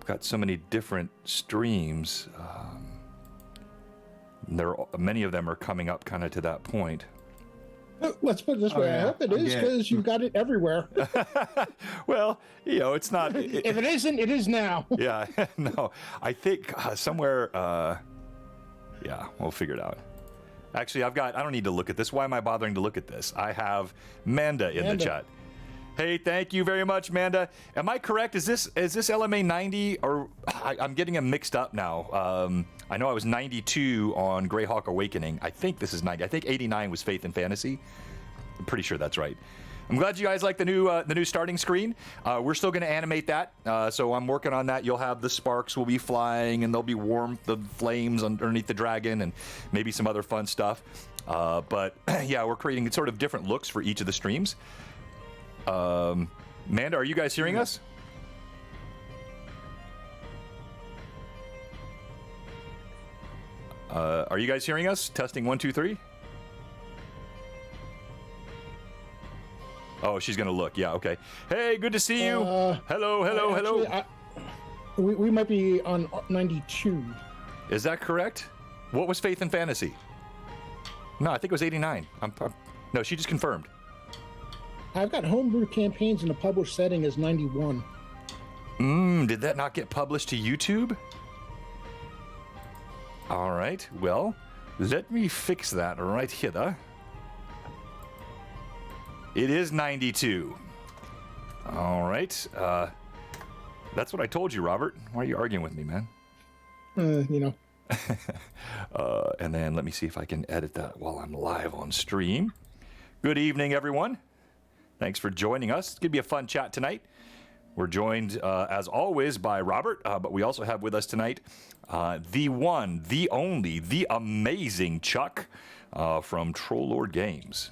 got so many different streams. Many of them are coming up kind of to that point. Let's put it this way. I hope it is, because you've got it everywhere. Well, it's not. If it isn't, it is now. Yeah, no. I think somewhere. Yeah, we'll figure it out. Actually, I don't need to look at this. Why am I bothering to look at this? I have Manda in the chat. Hey, thank you very much, Manda. Am I correct? Is this LMA 90, or I'm getting them mixed up now? I know I was 92 on Greyhawk Awakening. I think this is 90. I think 89 was Faith and Fantasy. I'm pretty sure that's right. I'm glad you guys like the new starting screen. We're still going to animate that, so I'm working on that. You'll have the sparks will be flying, and there'll be the flames underneath the dragon, and maybe some other fun stuff. But yeah, we're creating sort of different looks for each of the streams. Manda, are you guys hearing us? Are you guys hearing us? Testing 1, 2, 3. Oh, she's gonna look. Yeah, okay. Hey, good to see you. Hello. We might be on 92. Is that correct? What was Faith and Fantasy? No, I think it was 89. No, she just confirmed. I've got homebrew campaigns in a published setting as 91. Did that not get published to YouTube? All right, well, let me fix that right here. It is 92. All right. That's what I told you, Robert. Why are you arguing with me, man? You know. And then let me see if I can edit that while I'm live on stream. Good evening, everyone. Thanks for joining us. It's going to be a fun chat tonight. We're joined, as always, by Robert, but we also have with us tonight the one, the only, the amazing Chuck from Troll Lord Games.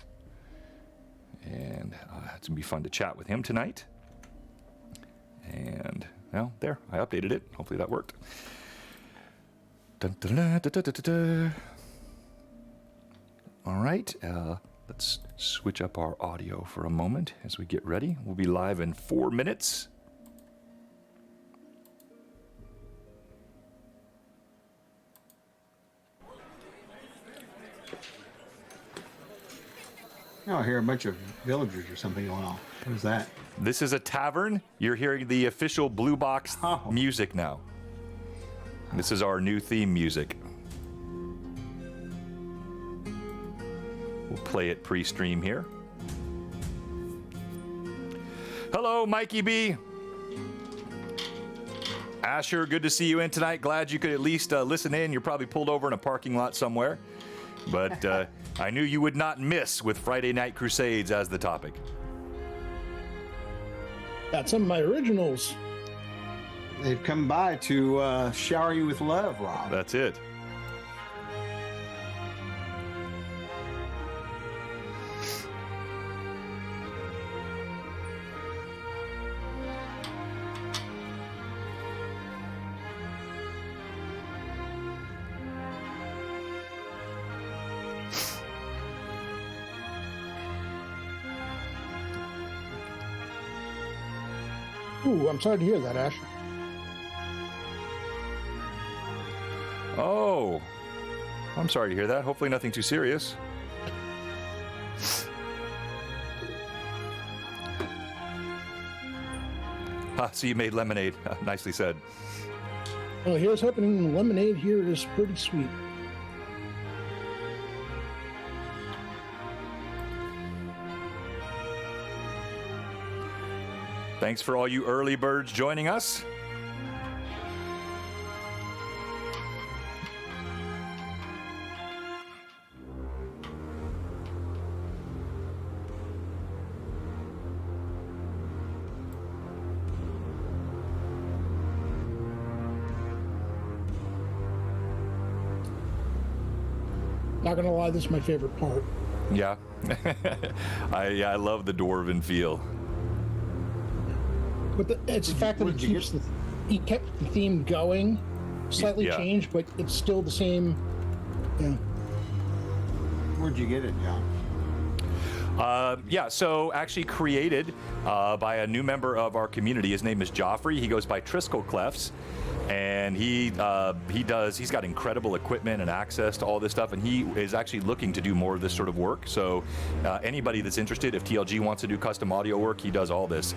And it's going to be fun to chat with him tonight. And, well, there, I updated it. Hopefully that worked. Dun, dun, dun, dun, dun, dun, dun. All right, let's switch up our audio for a moment as we get ready. We'll be live in 4 minutes. Oh, I hear a bunch of villagers or something going on. What is that? This is a tavern. You're hearing the official Blue Box music now. This is our new theme music. We'll play it pre-stream here. Hello, Mikey B. Asher, good to see you in tonight. Glad you could at least listen in. You're probably pulled over in a parking lot somewhere. But I knew you would not miss with Friday Night Crusades as the topic. Got some of my originals. They've come by to shower you with love, Rob. That's it. Ooh, I'm sorry to hear that, Ash. Oh, I'm sorry to hear that. Hopefully nothing too serious. So you made lemonade. Nicely said. Well, here's hoping the lemonade here is pretty sweet. Thanks for all you early birds joining us. Not gonna lie, this is my favorite part. Yeah. I love the dwarven feel. But it's the fact that he kept the theme going, slightly changed, but it's still the same. Yeah. Where'd you get it, John? Yeah, so actually created by a new member of our community. His name is Joffrey. He goes by Triskel Clefs. And he's got incredible equipment and access to all this stuff, and he is actually looking to do more of this sort of work. So anybody that's interested, if TLG wants to do custom audio work, he does all this.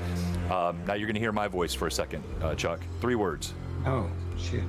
Now you're going to hear my voice for a second, Chuck. 3 words. Oh, shit.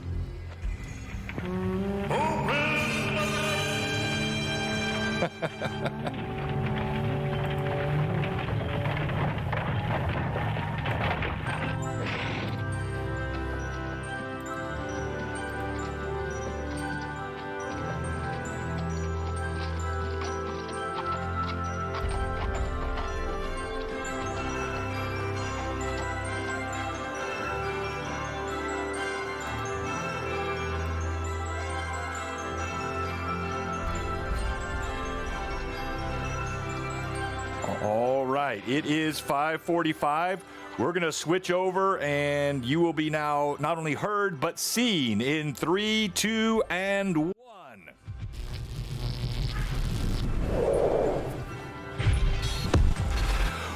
All right, it is 5:45. We're going to switch over, and you will be now not only heard, but seen in 3, 2, and 1.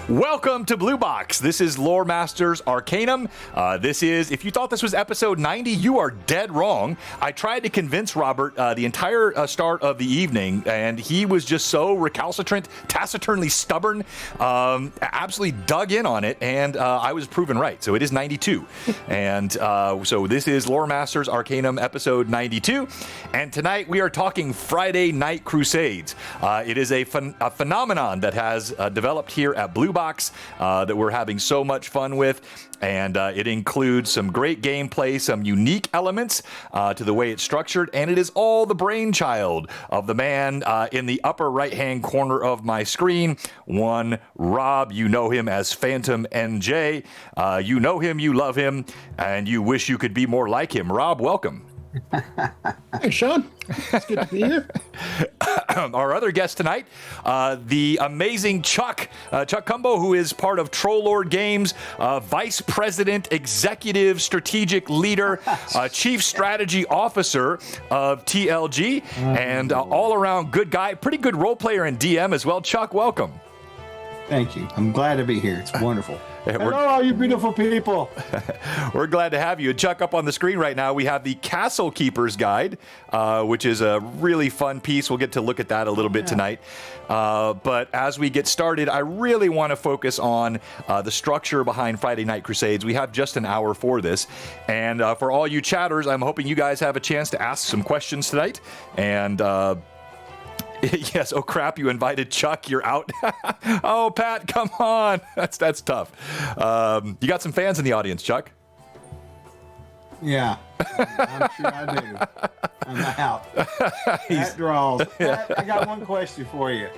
Welcome to Blue Box. This is Loremaster's Arcanum. This is, if you thought this was episode 90, you are dead wrong. I tried to convince Robert the entire start of the evening, and he was just so recalcitrant, taciturnly stubborn, absolutely dug in on it, and I was proven right. So it is 92. And so this is Loremaster's Arcanum episode 92. And tonight we are talking Friday Night Crusades. It is a phenomenon that has developed here at Blue Box that we're having so much fun with, and it includes some great gameplay, some unique elements to the way it's structured, and it is all the brainchild of the man in the upper right-hand corner of my screen, one Rob. You know him as Phantom NJ. You know him, you love him, and you wish you could be more like him. Rob, welcome. Hey, Sean. It's good to be here. Our other guest tonight, the amazing Chuck Cumbo, who is part of Troll Lord Games, Vice President, Executive Strategic Leader, Chief Strategy Officer of TLG, and all-around good guy, pretty good role player and DM as well. Chuck, welcome. Thank you. I'm glad to be here. It's wonderful. Hello, all you beautiful people. We're glad to have you. Chuck, up on the screen right now, we have the Castle Keeper's Guide, which is a really fun piece. We'll get to look at that a little bit tonight. But as we get started, I really want to focus on the structure behind Friday Night Crusades. We have just an hour for this. And for all you chatters, I'm hoping you guys have a chance to ask some questions tonight. And yes, oh crap, you invited Chuck, you're out. Oh, Pat, come on. That's tough. You got some fans in the audience, Chuck? Yeah, I'm sure I do. I'm out. That draws. Pat, I got one question for you.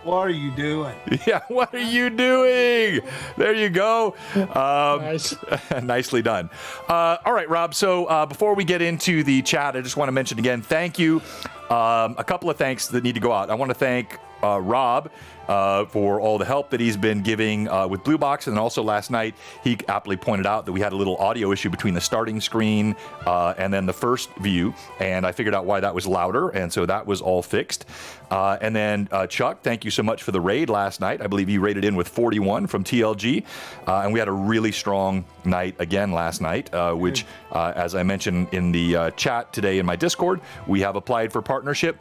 What are you doing? Yeah, what are you doing? There you go. Nice. Nicely done. All right, Rob, so before we get into the chat, I just want to mention again, thank you. A couple of thanks that need to go out. I want to thank Rob for all the help that he's been giving with Blue Box, and also last night he aptly pointed out that we had a little audio issue between the starting screen and then the first view, and I figured out why that was louder, and so that was all fixed. And then Chuck, thank you so much for the raid last night. I believe you raided in with 41 from TLG, and we had a really strong night again last night, which, as I mentioned in the chat today in my Discord, we have applied for partnership.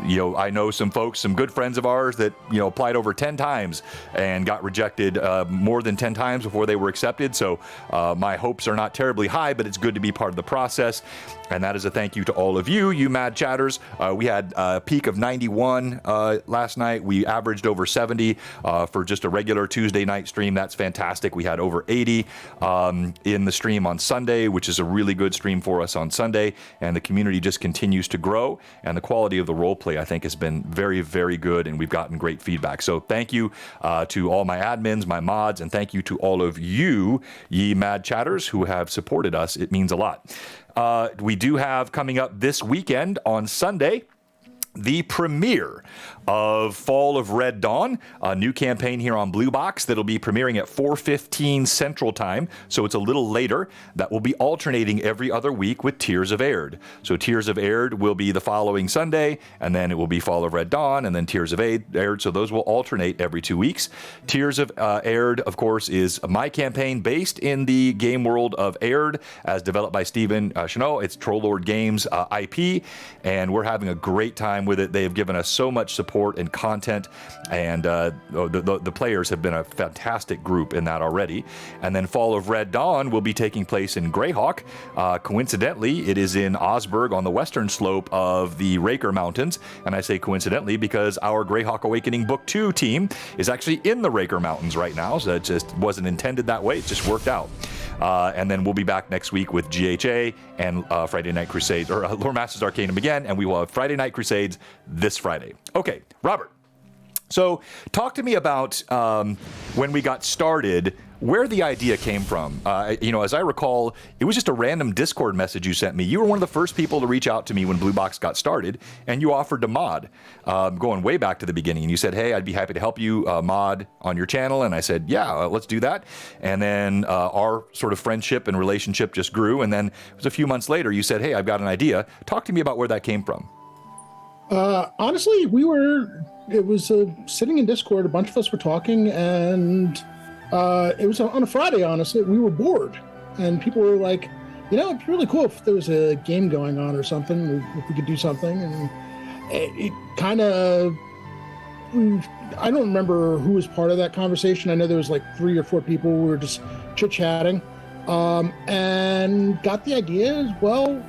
You know, I know some folks, some good friends of ours that, you know, applied over 10 times and got rejected more than 10 times before they were accepted. So my hopes are not terribly high, but it's good to be part of the process. And that is a thank you to all of you, you mad chatters. We had a peak of 91 last night. We averaged over 70 for just a regular Tuesday night stream. That's fantastic. We had over 80 in the stream on Sunday, which is a really good stream for us on Sunday. And the community just continues to grow. And the quality of the role play, I think, has been very, very good. And we've gotten great feedback. So thank you to all my admins, my mods, and thank you to all of you, ye mad chatters, who have supported us. It means a lot. We do have coming up this weekend on Sunday the premiere of Fall of Red Dawn, a new campaign here on Blue Box that'll be premiering at 4:15 Central Time, so it's a little later. That will be alternating every other week with Tears of Aird. So Tears of Aird will be the following Sunday, and then it will be Fall of Red Dawn, and then Tears of Aird, so those will alternate every 2 weeks. Tears of Aird, of course, is my campaign based in the game world of Aird, as developed by Stephen Chenot. It's Troll Lord Games IP, and we're having a great time with it. They have given us so much support and content, and the players have been a fantastic group in that already. And then Fall of Red Dawn will be taking place in Greyhawk. Coincidentally, it is in Osberg on the western slope of the Raker Mountains, and I say coincidentally because our Greyhawk Awakening Book 2 team is actually in the Raker Mountains right now, so it just wasn't intended that way. It just worked out. And then we'll be back next week with GHA and Friday Night Crusades, or Loremaster's Arcanum again, and we will have Friday Night Crusades this Friday. Okay, Robert. So talk to me about when we got started, where the idea came from. As I recall, it was just a random Discord message you sent me. You were one of the first people to reach out to me when Blue Box got started, and you offered to mod, going way back to the beginning. And you said, hey, I'd be happy to help you mod on your channel. And I said, yeah, let's do that. And then our sort of friendship and relationship just grew. And then it was a few months later, you said, hey, I've got an idea. Talk to me about where that came from. Honestly, it was sitting in Discord, a bunch of us were talking, and it was on a Friday, honestly. We were bored, and people were like, it'd be really cool if there was a game going on or something, if we could do something. And it kind of, I don't remember who was part of that conversation. I know there was like 3 or 4 people who were just chit-chatting, and got the idea as well.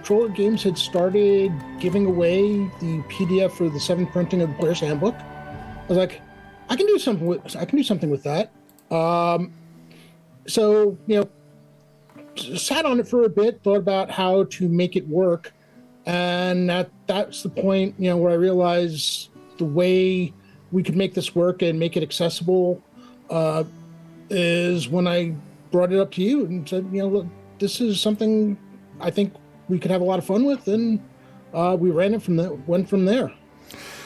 Troller Games had started giving away the PDF for the 7th printing of the Player's Handbook. I was like, I can do something with that. So sat on it for a bit, thought about how to make it work, and that's the point where I realized the way we could make this work and make it accessible is when I brought it up to you and said, look, this is something I think we could have a lot of fun with, and we went from there.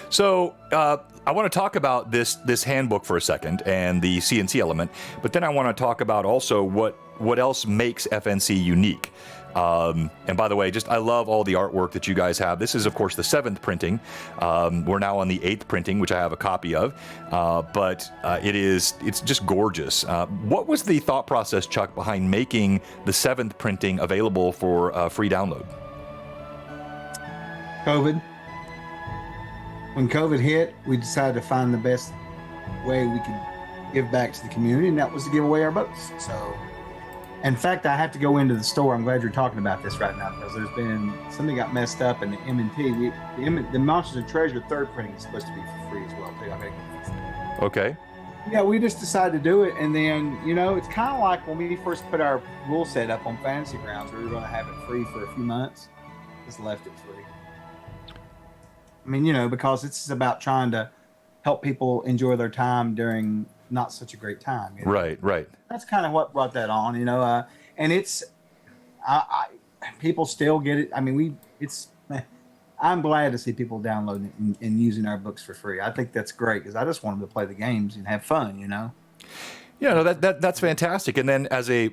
So I want to talk about this handbook for a second and the CNC element, but then I want to talk about also what else makes FNC unique. And by the way, I love all the artwork that you guys have. This is, of course, the 7th printing. We're now on the 8th printing, which I have a copy of. But it's just gorgeous. What was the thought process, Chuck, behind making the 7th printing available for free download? COVID. When COVID hit, we decided to find the best way we could give back to the community, and that was to give away our books. So, in fact, I have to go into the store. I'm glad you're talking about this right now, because there's been something got messed up in the M&T. The Monsters of Treasure 3rd printing is supposed to be for free as well too. I gotta fix that. Okay. Yeah, we just decided to do it, and then it's kind of like when we first put our rule set up on Fantasy Grounds. We were going to have it free for a few months. Just left it free. I mean, because it's about trying to help people enjoy their time during not such a great time. Right. That's kind of what brought that on, and it's, people still get it. I mean, I'm glad to see people downloading it and using our books for free. I think that's great, because I just want them to play the games and have fun, Yeah, no, that's fantastic. And then as a,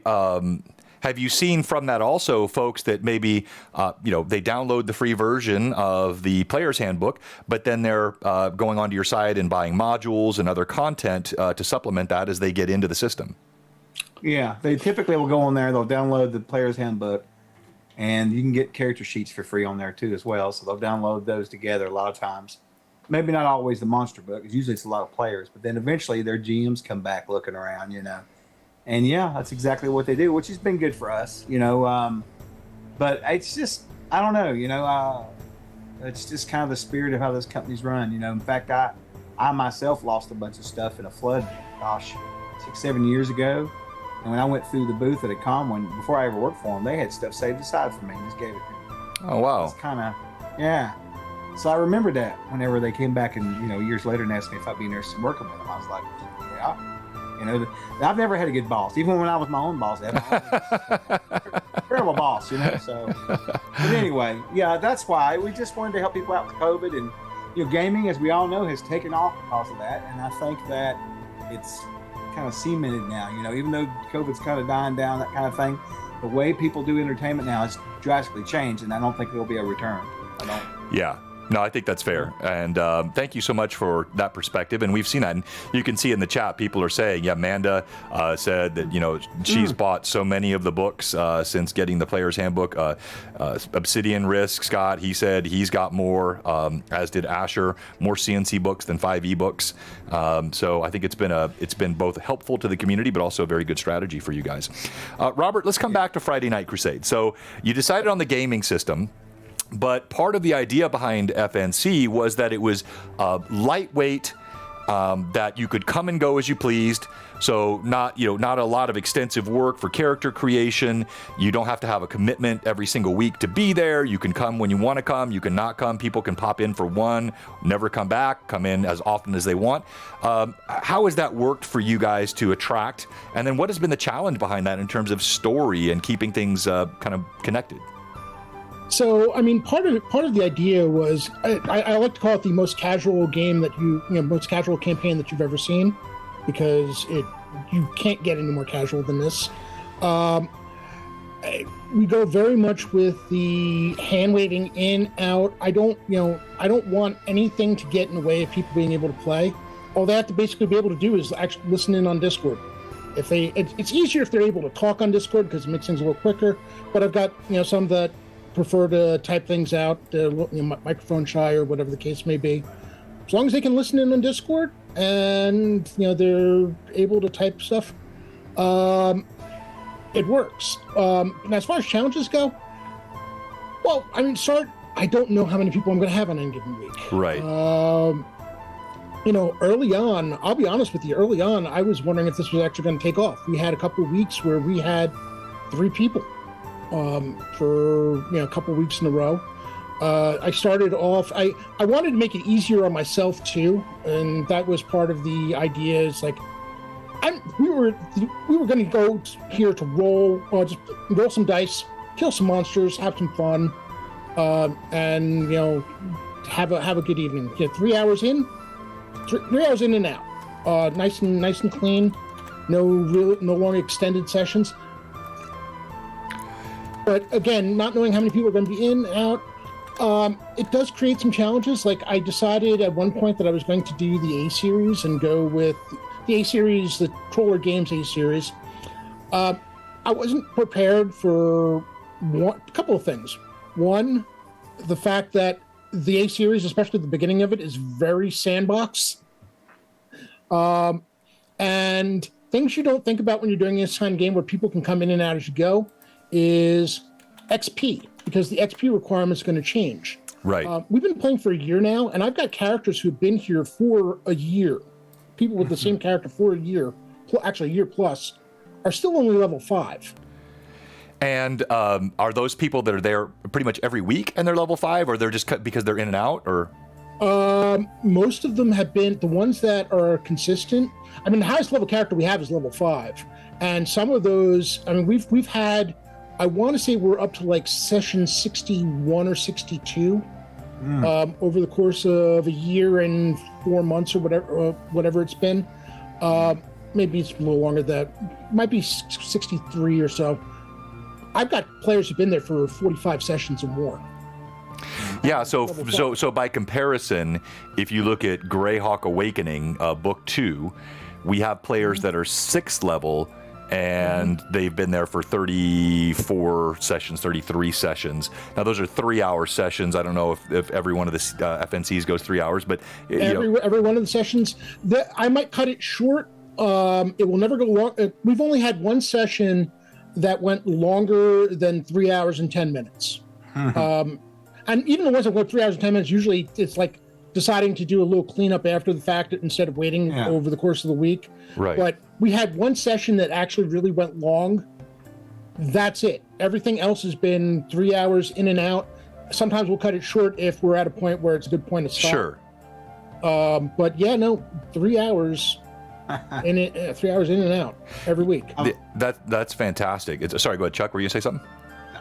have you seen from that also folks that maybe, they download the free version of the Player's Handbook, but then they're going onto your site and buying modules and other content to supplement that as they get into the system? Yeah, they typically will go on there, they'll download the Player's Handbook, and you can get character sheets for free on there too as well. So they'll download those together a lot of times. Maybe not always the monster book, because usually it's a lot of players, but then eventually their GMs come back looking around, And yeah, that's exactly what they do, which has been good for us, But it's just, I don't know, it's just kind of the spirit of how those companies run, In fact, I myself lost a bunch of stuff in a flood, 6-7 years ago. And when I went through the booth at a con, before I ever worked for them, they had stuff saved aside for me and just gave it to me. Oh, wow. It's kind of, yeah. So I remember that whenever they came back and, years later and asked me if I'd be interested in working with them. I was like, yeah. You know, I've never had a good boss. Even when I was my own boss, I had terrible boss. You know, so. But anyway, yeah, that's why we just wanted to help people out with COVID, and gaming, as we all know, has taken off because of that. And I think that it's kind of cemented now. Even though COVID's kind of dying down, that kind of thing, the way people do entertainment now has drastically changed, and I don't think there'll be a return. I don't. Yeah. No, I think that's fair. And thank you so much for that perspective. And we've seen that. And you can see in the chat, people are saying, yeah, Amanda said that, she's bought so many of the books since getting the Player's Handbook. Obsidian Risk, Scott, he said he's got more, as did Asher, more CNC books than 5e books. So I think it's been both helpful to the community, but also a very good strategy for you guys. Robert, let's come back to Friday Night Crusade. So you decided on the gaming system. But part of the idea behind FNC was that it was lightweight, that you could come and go as you pleased. So not a lot of extensive work for character creation. You don't have to have a commitment every single week to be there. You can come when you want to come. You can not come. People can pop in for one, never come back, come in as often as they want. How has that worked for you guys to attract? And then what has been the challenge behind that in terms of story and keeping things kind of connected? So, I mean, part of the idea was I like to call it the most casual game that most casual campaign that you've ever seen, because you can't get any more casual than this. We go very much with the hand waving in, out. I don't want anything to get in the way of people being able to play. All they have to basically be able to do is actually listen in on Discord. It's easier if they're able to talk on Discord because it makes things a little quicker. But I've got some that prefer to type things out, microphone shy or whatever the case may be. As long as they can listen in on Discord and they're able to type stuff, it works. And as far as challenges go, well, I mean, I don't know how many people I'm going to have on any given week. Right. Early on, I'll be honest with you, early on, I was wondering if this was actually going to take off. We had a couple of weeks where we had 3 people. For a couple of weeks in a row. I started off, I wanted to make it easier on myself too, and that was part of the idea. Is like we were going to go here to just roll some dice, kill some monsters, have some fun, and have a good evening. Get 3 hours in, 3 hours in and out, nice and clean. No long extended sessions. But again, not knowing how many people are going to be in, out, it does create some challenges. Like I decided at one point that I was going to do the A series and go with the A series, the Troller Games A series. I wasn't prepared for a couple of things. One, the fact that the A series, especially the beginning of it, is very sandbox. And things you don't think about when you're doing this kind of game where people can come in and out as you go is XP, because the XP requirement is going to change. Right. We've been playing for a year now, and I've got characters who've been here for a year. People with the same character for a year, actually a year plus, are still only level 5. And are those people that are there pretty much every week and they're level 5, or they're just because they're in and out, or? Most of them have been the ones that are consistent. I mean, the highest level character we have is level 5, and some of those. I mean, we've had. I want to say we're up to like session 61 or 62 over the course of a year and 4 months or whatever it's been. Maybe it's a little longer than that. Might be 63 or so. I've got players who've been there for 45 sessions or more. Yeah, so by comparison, if you look at Greyhawk Awakening, Book 2, we have players that are 6th level, and they've been there for 34 sessions, 33 sessions. Now, those are 3-hour sessions. I don't know if every one of the FNCs goes 3 hours, but every one of the sessions, I might cut it short. It will never go long. We've only had one session that went longer than 3 hours and 10 minutes. And even the ones that went 3 hours and 10 minutes, usually it's like deciding to do a little cleanup after the fact instead of waiting over the course of the week. Right. But we had one session that actually really went long. That's it. Everything else has been 3 hours in and out. Sometimes we'll cut it short if we're at a point where it's a good point to stop. Sure. But yeah, no, 3 hours in 3 hours in and out every week. That's fantastic. Sorry, go ahead, Chuck. Were you gonna say something?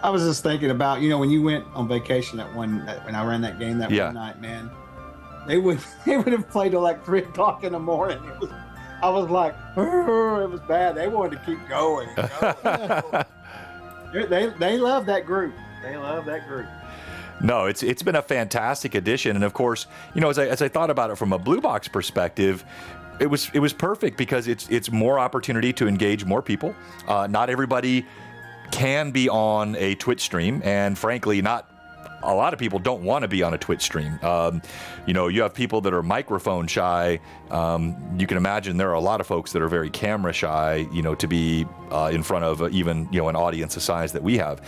I was just thinking about, when you went on vacation when I ran that game one night, man, they would have played till like 3 o'clock in the morning. I was like, it was bad. They wanted to keep going. They love that group. They love that group. No, it's been a fantastic addition, and of course, as I thought about it from a Blue Box perspective, it was perfect because it's more opportunity to engage more people. Not everybody can be on a Twitch stream, and frankly, not a lot of people don't want to be on a Twitch stream. You have people that are microphone shy. You can imagine there are a lot of folks that are very camera shy, to be in front of even, an audience the size that we have.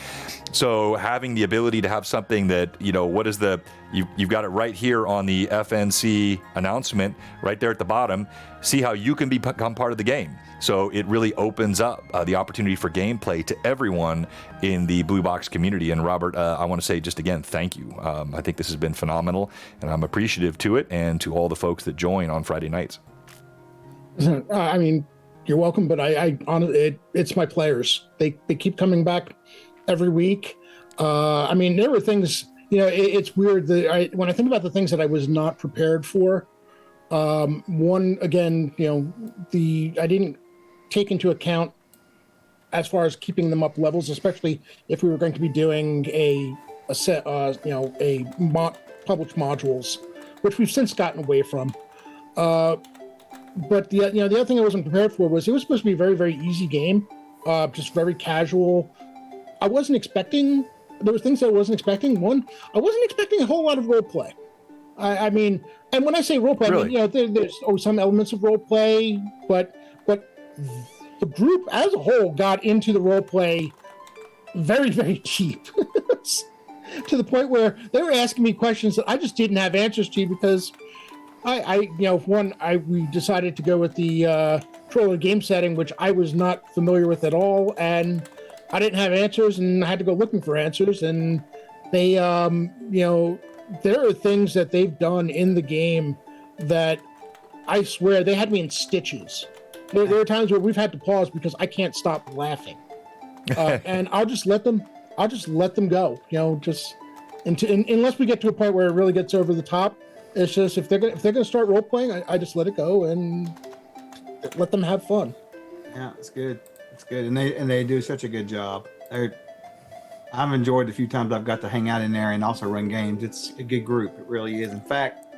So having the ability to have something that, you've got it right here on the FNC announcement right there at the bottom. See how you can become part of the game. So it really opens up the opportunity for gameplay to everyone in the Blue Box community. And Robert, I want to say just again, thank you. I think this has been phenomenal, and I'm appreciative to it and to all the folks that join on Friday nights. I mean, you're welcome, but it's my players. They keep coming back every week. I mean, there were things, it's weird that when I think about the things that I was not prepared for, one, again, I didn't take into account as far as keeping them up levels, especially if we were going to be doing a set, published modules, which we've since gotten away from. But the other thing I wasn't prepared for was it was supposed to be a very, very easy game, just very casual. There were things I wasn't expecting. One, I wasn't expecting a whole lot of role play. I mean, and when I say role play, really? I mean, there's always some elements of role play, but the group as a whole got into the role play very, very deep to the point where they were asking me questions that I just didn't have answers to because we decided to go with the Troller game setting, which I was not familiar with at all, and I didn't have answers, and I had to go looking for answers, and they, there are things that they've done in the game that I swear they had me in stitches. There are times where we've had to pause because I can't stop laughing, and I'll just let them go. Unless we get to a point where it really gets over the top. It's just if they're gonna start role playing, I just let it go and let them have fun. Yeah, it's good. It's good, and they do such a good job. I've enjoyed the few times I've got to hang out in there and also run games. It's a good group. It really is. In fact,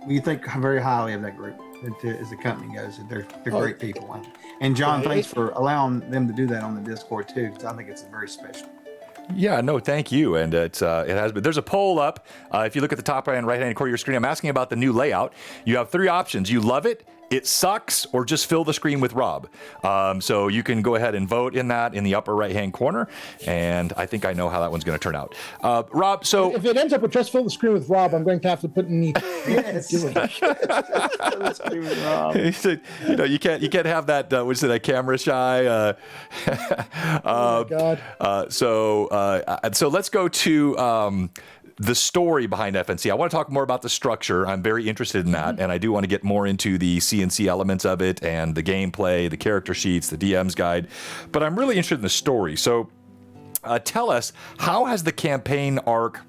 we think very highly of that group as the company goes. They're great people. And John, thanks for allowing them to do that on the Discord too, because I think it's very special. Yeah, no, thank you. And it has been. There's a poll up. If you look at the top right-hand corner of your screen, I'm asking about the new layout. You have 3 options. You love it, it sucks, or just fill the screen with Rob. So you can go ahead and vote in the upper right-hand corner. And I think I know how that one's going to turn out. Rob, so if it ends up with just fill the screen with Rob, I'm going to have to put in the He said, you can't have that. What's it? A camera shy. Oh my God. So let's go to the story behind FNC. I want to talk more about the structure. I'm very interested in that, and I do want to get more into the CNC elements of it and the gameplay, the character sheets, the DM's guide. But I'm really interested in the story. So tell us, how has the campaign arc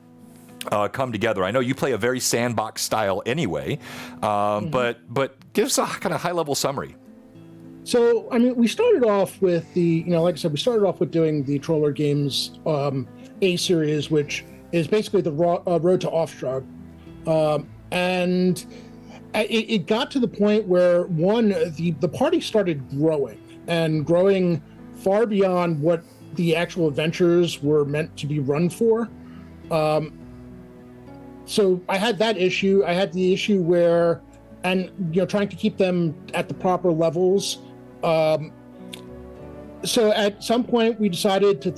come together? I know you play a very sandbox style anyway, but give us a kind of high-level summary. So, I mean, we started off with like I said, we started off with doing the Troller Games A series, which is basically the Road to Offstrug. And it got to the point where, the party started growing far beyond what the actual adventures were meant to be run for. So I had that issue. I had the issue where, trying to keep them at the proper levels. So at some point we decided to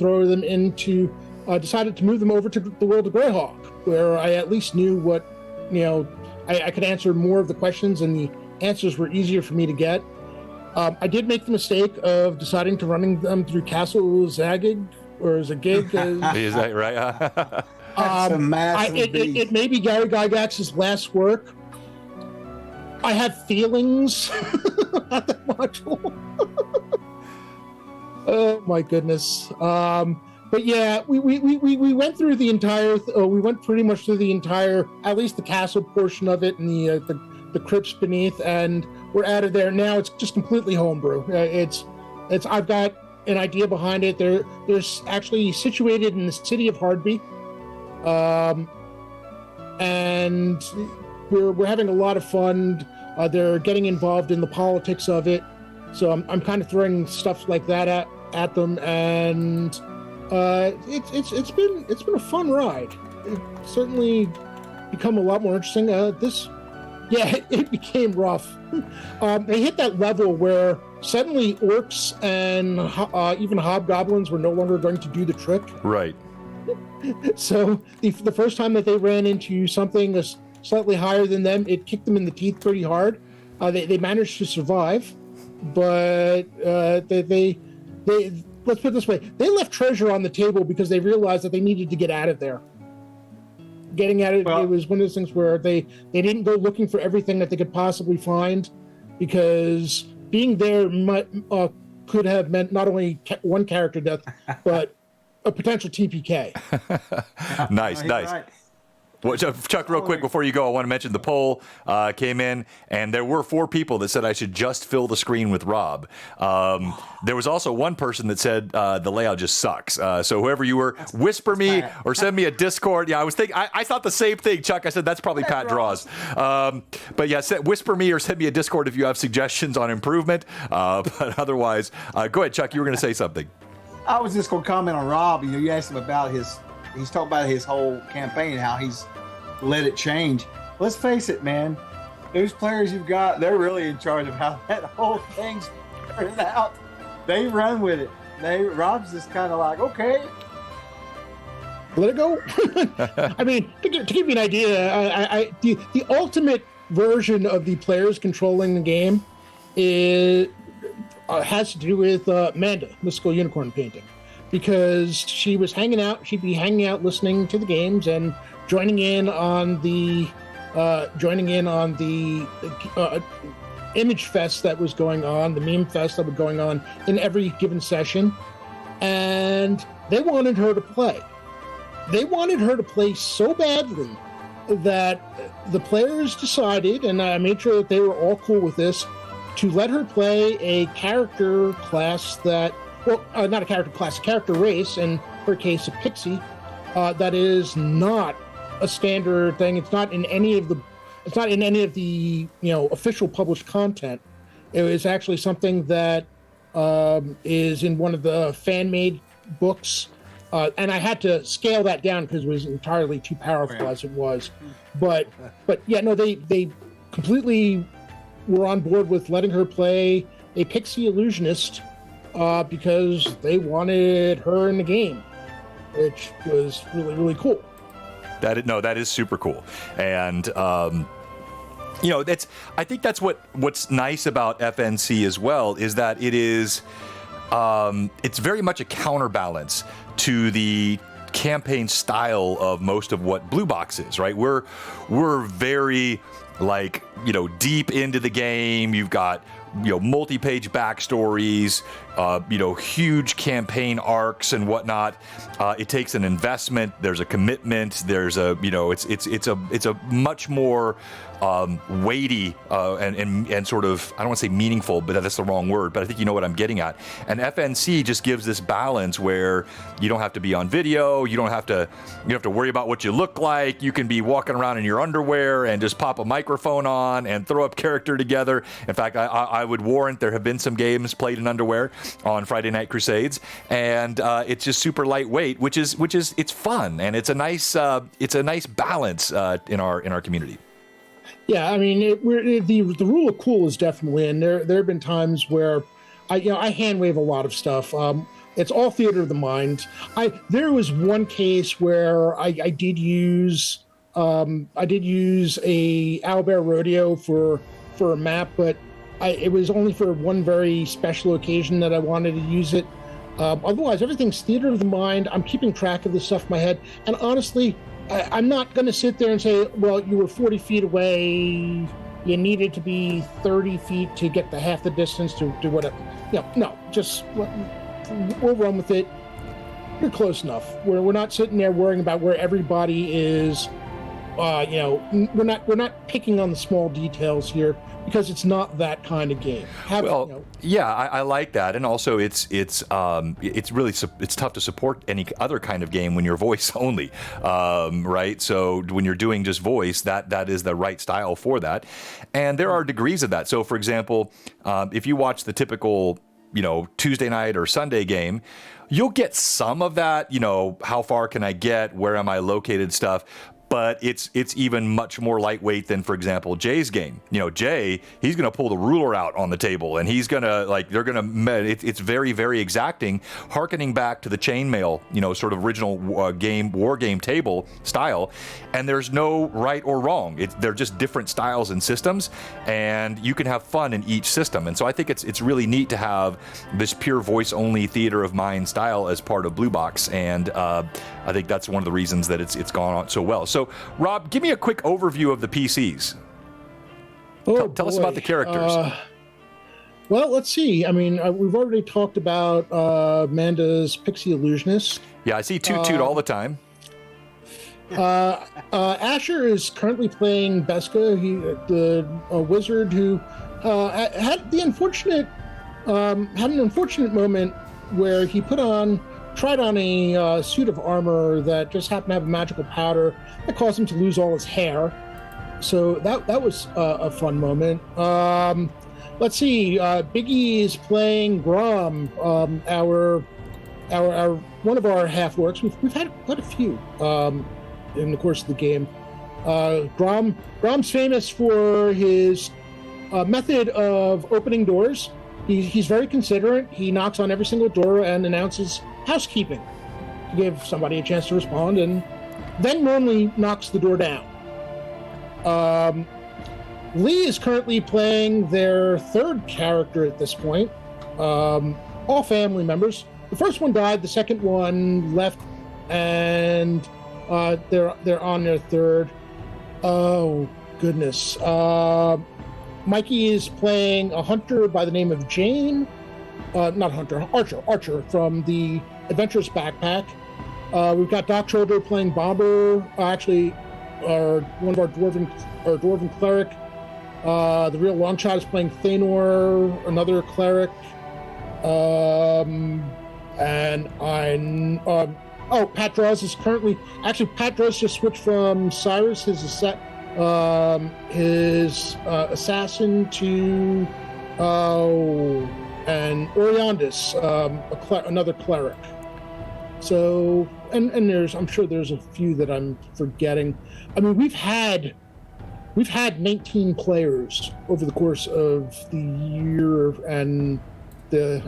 move them over to the world of Greyhawk, where I at least knew what, I could answer more of the questions and the answers were easier for me to get. I did make the mistake of deciding to running them through Castle Zagig, or Zagig. Is that right? That's a massive beast. It may be Gary Gygax's last work, I have feelings about that module. Oh my goodness. But yeah, we went through the entire. We went pretty much through the entire, at least the castle portion of it, and the crypts beneath, and we're out of there now. It's just completely homebrew. It's. I've got an idea behind it. There's actually situated in the city of Hardby, and we're having a lot of fun. They're getting involved in the politics of it, so I'm kind of throwing stuff like that at them, and it's been a fun ride. It's certainly become a lot more interesting. It became rough. They hit that level where suddenly orcs and even hobgoblins were no longer going to do the trick. Right. So the first time that they ran into something that's slightly higher than them, it kicked them in the teeth pretty hard. They managed to survive, but they let's put it this way: they left treasure on the table because they realized that they needed to get out of there. Getting at it, it was one of those things where they didn't go looking for everything that they could possibly find, because being there could have meant not only one character death, but a potential TPK. Nice. Right. Well, Chuck, real quick before you go, I want to mention the poll came in, and there were 4 people that said I should just fill the screen with Rob. There was also one person that said the layout just sucks. So whoever you were, whisper me or send me a Discord. Yeah, I thought the same thing, Chuck. I said that's probably Pat Draws. But yeah, whisper me or send me a Discord if you have suggestions on improvement. But otherwise, go ahead, Chuck. You were going to say something. I was just going to comment on Rob. You asked him about he's talking about his whole campaign, how he's let it change. Let's face it, man. Those players you've got, they're really in charge of how that whole thing's turned out. They run with it. Rob's just kind of like, okay. Let it go. I mean, to give you an idea, the ultimate version of the players controlling the game has to do with Manda, Mystical Unicorn Painting. Because she'd be hanging out listening to the games and joining in on the image fest that was going on, the meme fest that was going on in every given session. And they wanted her to play. They wanted her to play so badly that the players decided, and I made sure that they were all cool with this, to let her play a character class that, not a character class, a character race, in her case, a pixie, that is not a standard thing. It's not in any of the official published content. It was actually something that is in one of the fan-made books, and I had to scale that down because it was entirely too powerful as it was. But yeah, no, they completely were on board with letting her play a pixie illusionist. Because they wanted her in the game, which was really, really cool. That is super cool. And, I think that's what's nice about FNC as well, is that it is, it's very much a counterbalance to the campaign style of most of what Blue Box is, right? We're very, deep into the game. You've got, multi-page backstories, huge campaign arcs and whatnot. It takes an investment. There's a commitment. There's it's a much more weighty and sort of, I don't want to say meaningful, but that's the wrong word, but I think you know what I'm getting at. And FNC just gives this balance where you don't have to be on video. You have to worry about what you look like. You can be walking around in your underwear and just pop a microphone on and throw up character together. In fact, I would warrant there have been some games played in underwear on Friday Night Crusades, and it's just super lightweight, which is it's fun, and it's a nice balance in our community. Yeah, I mean, the rule of cool is definitely in there. There have been times where I hand wave a lot of stuff. It's all theater of the mind. There was one case where I did use a owlbear rodeo for a map, but it was only for one very special occasion that I wanted to use it. Otherwise, everything's theater of the mind. I'm keeping track of this stuff in my head, and honestly, I'm not going to sit there and say, well, you were 40 feet away you needed to be 30 feet to get the half the distance to do whatever. No, just we'll run with it. You're close enough. We're not sitting there worrying about where everybody is. We're not picking on the small details here because it's not that kind of game. I like that, and also it's really it's tough to support any other kind of game when you're voice only, right? So when you're doing just voice, that is the right style for that, and there are degrees of that. So for example, if you watch the typical Tuesday night or Sunday game, you'll get some of that, how far can I get, where am I located stuff. But it's even much more lightweight than, for example, Jay's game. Jay, he's going to pull the ruler out on the table, and he's going to, it's very, very exacting, hearkening back to the chainmail, sort of original war game table style. And there's no right or wrong. They're just different styles and systems, and you can have fun in each system. And so I think it's really neat to have this pure voice-only theater of mind style as part of Blue Box, and I think that's one of the reasons that it's gone on so well. So, Rob, give me a quick overview of the PCs. Tell us about the characters. Well, let's see. I mean, we've already talked about Amanda's Pixie Illusionist. Yeah, I see Toot Toot all the time. Asher is currently playing Beska, the wizard who had an unfortunate moment where he tried on a suit of armor that just happened to have a magical powder that caused him to lose all his hair. So that was a fun moment. Let's see. Biggie is playing Grom, our one of our half orcs. We've had quite a few in the course of the game. Grom's famous for his method of opening doors. He's very considerate. He knocks on every single door and announces housekeeping to give somebody a chance to respond, and then normally knocks the door down. Lee is currently playing their third character at this point. All family members. The first one died, the second one left, and they're on their third. Oh, goodness. Mikey is playing a hunter by the name of Jane. Not hunter, Archer from the Adventurous Backpack. We've got Doc Shoulder playing Bomber, one of our dwarven cleric. The real long shot is playing Thanor, another cleric. Pat Draws is Pat Draws just switched from Cyrus, his assassin, to and Oriondis, another cleric. So, and I'm sure there's a few that I'm forgetting. I mean, we've had 19 players over the course of the year, and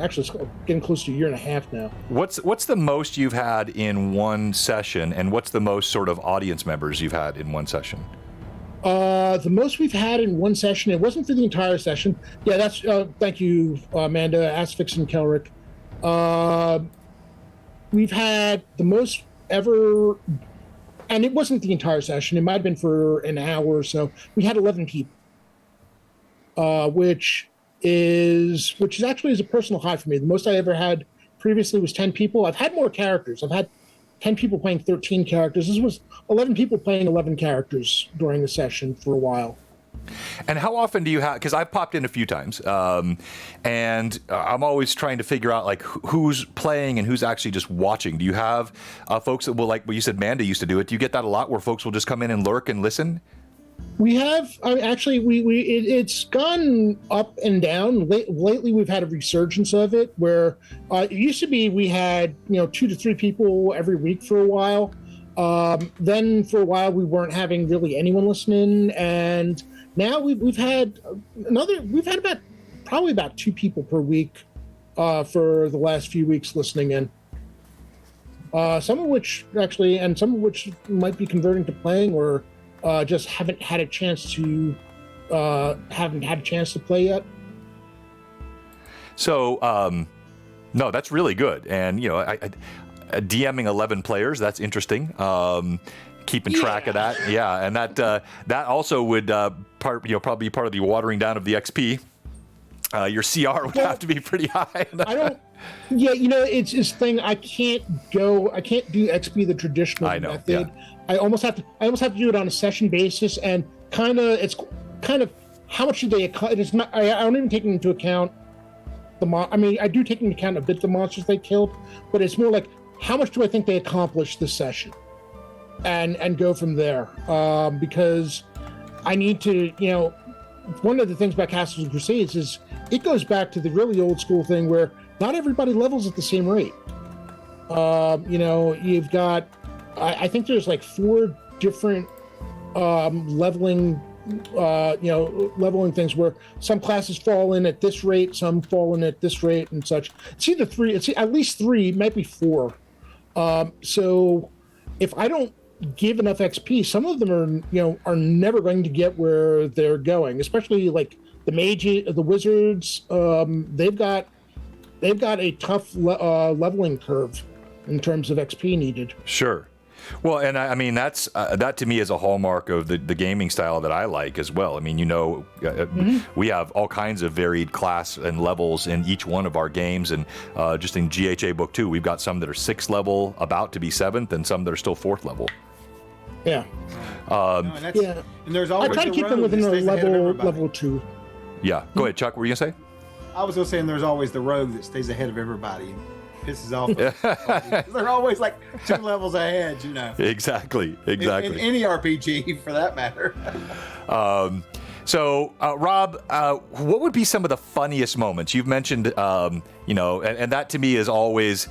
actually it's getting close to a year and a half now. What's the most you've had in one session, and what's the most sort of audience members you've had in one session? The most we've had in one session, it wasn't for the entire session. Yeah, that's thank you, Amanda, Asphyx and Kelric. We've had the most ever, and it wasn't the entire session. It might have been for an hour or so. We had 11 people, which actually is a personal high for me. The most I ever had previously was 10 people. I've had more characters. I've had 10 people playing 13 characters. This was 11 people playing 11 characters during the session for a while. And how often do you have, because I've popped in a few times, and I'm always trying to figure out like who's playing and who's actually just watching. Do you have folks that will, like what you said Manda used to do it, do you get that a lot where folks will just come in and lurk and listen? We have, it's gone up and down. Lately we've had a resurgence of it where it used to be we had 2 to 3 people every week for a while. Then for a while we weren't having really anyone listening, and now we've had about 2 people per week for the last few weeks listening in. Some of which might be converting to playing, or just haven't had a chance to play yet. So no, that's really good, and DMing 11 players, that's interesting. keeping track of that. Yeah, and that also would probably be part of the watering down of the XP. Your CR would have to be pretty high. I don't. Yeah, it's this thing. I can't do XP the traditional method. Yeah. I almost have to do it on a session basis, and it's kind of how much do they? It's not. I don't even take into account I do take into account a bit the monsters they killed, but it's more like how much do I think they accomplished this session, and go from there. Because I need to, one of the things about Castles and Crusades is it goes back to the really old school thing where not everybody levels at the same rate. You've got, I think there's like 4 different leveling things where some classes fall in at this rate, some fall in at this rate, and such. It's at least 3, might be 4. So if I don't give enough XP, some of them are never going to get where they're going. Especially like the mages, the wizards. They've got a tough leveling curve in terms of XP needed. Sure. Well, and I mean that to me is a hallmark of the gaming style that I like as well. I mean, we have all kinds of varied class and levels in each one of our games, and just in GHA Book 2, we've got some that are 6th level, about to be 7th, and some that are still 4th level. Yeah. And there's always I try to keep them within a level 2. Yeah. Go ahead, Chuck. What were you gonna say? I was going to say, and there's always the rogue that stays ahead of everybody. Pisses off. They're always like 2 levels ahead, Exactly. In any RPG, for that matter. So, Rob, what would be some of the funniest moments? You've mentioned, and that to me is always,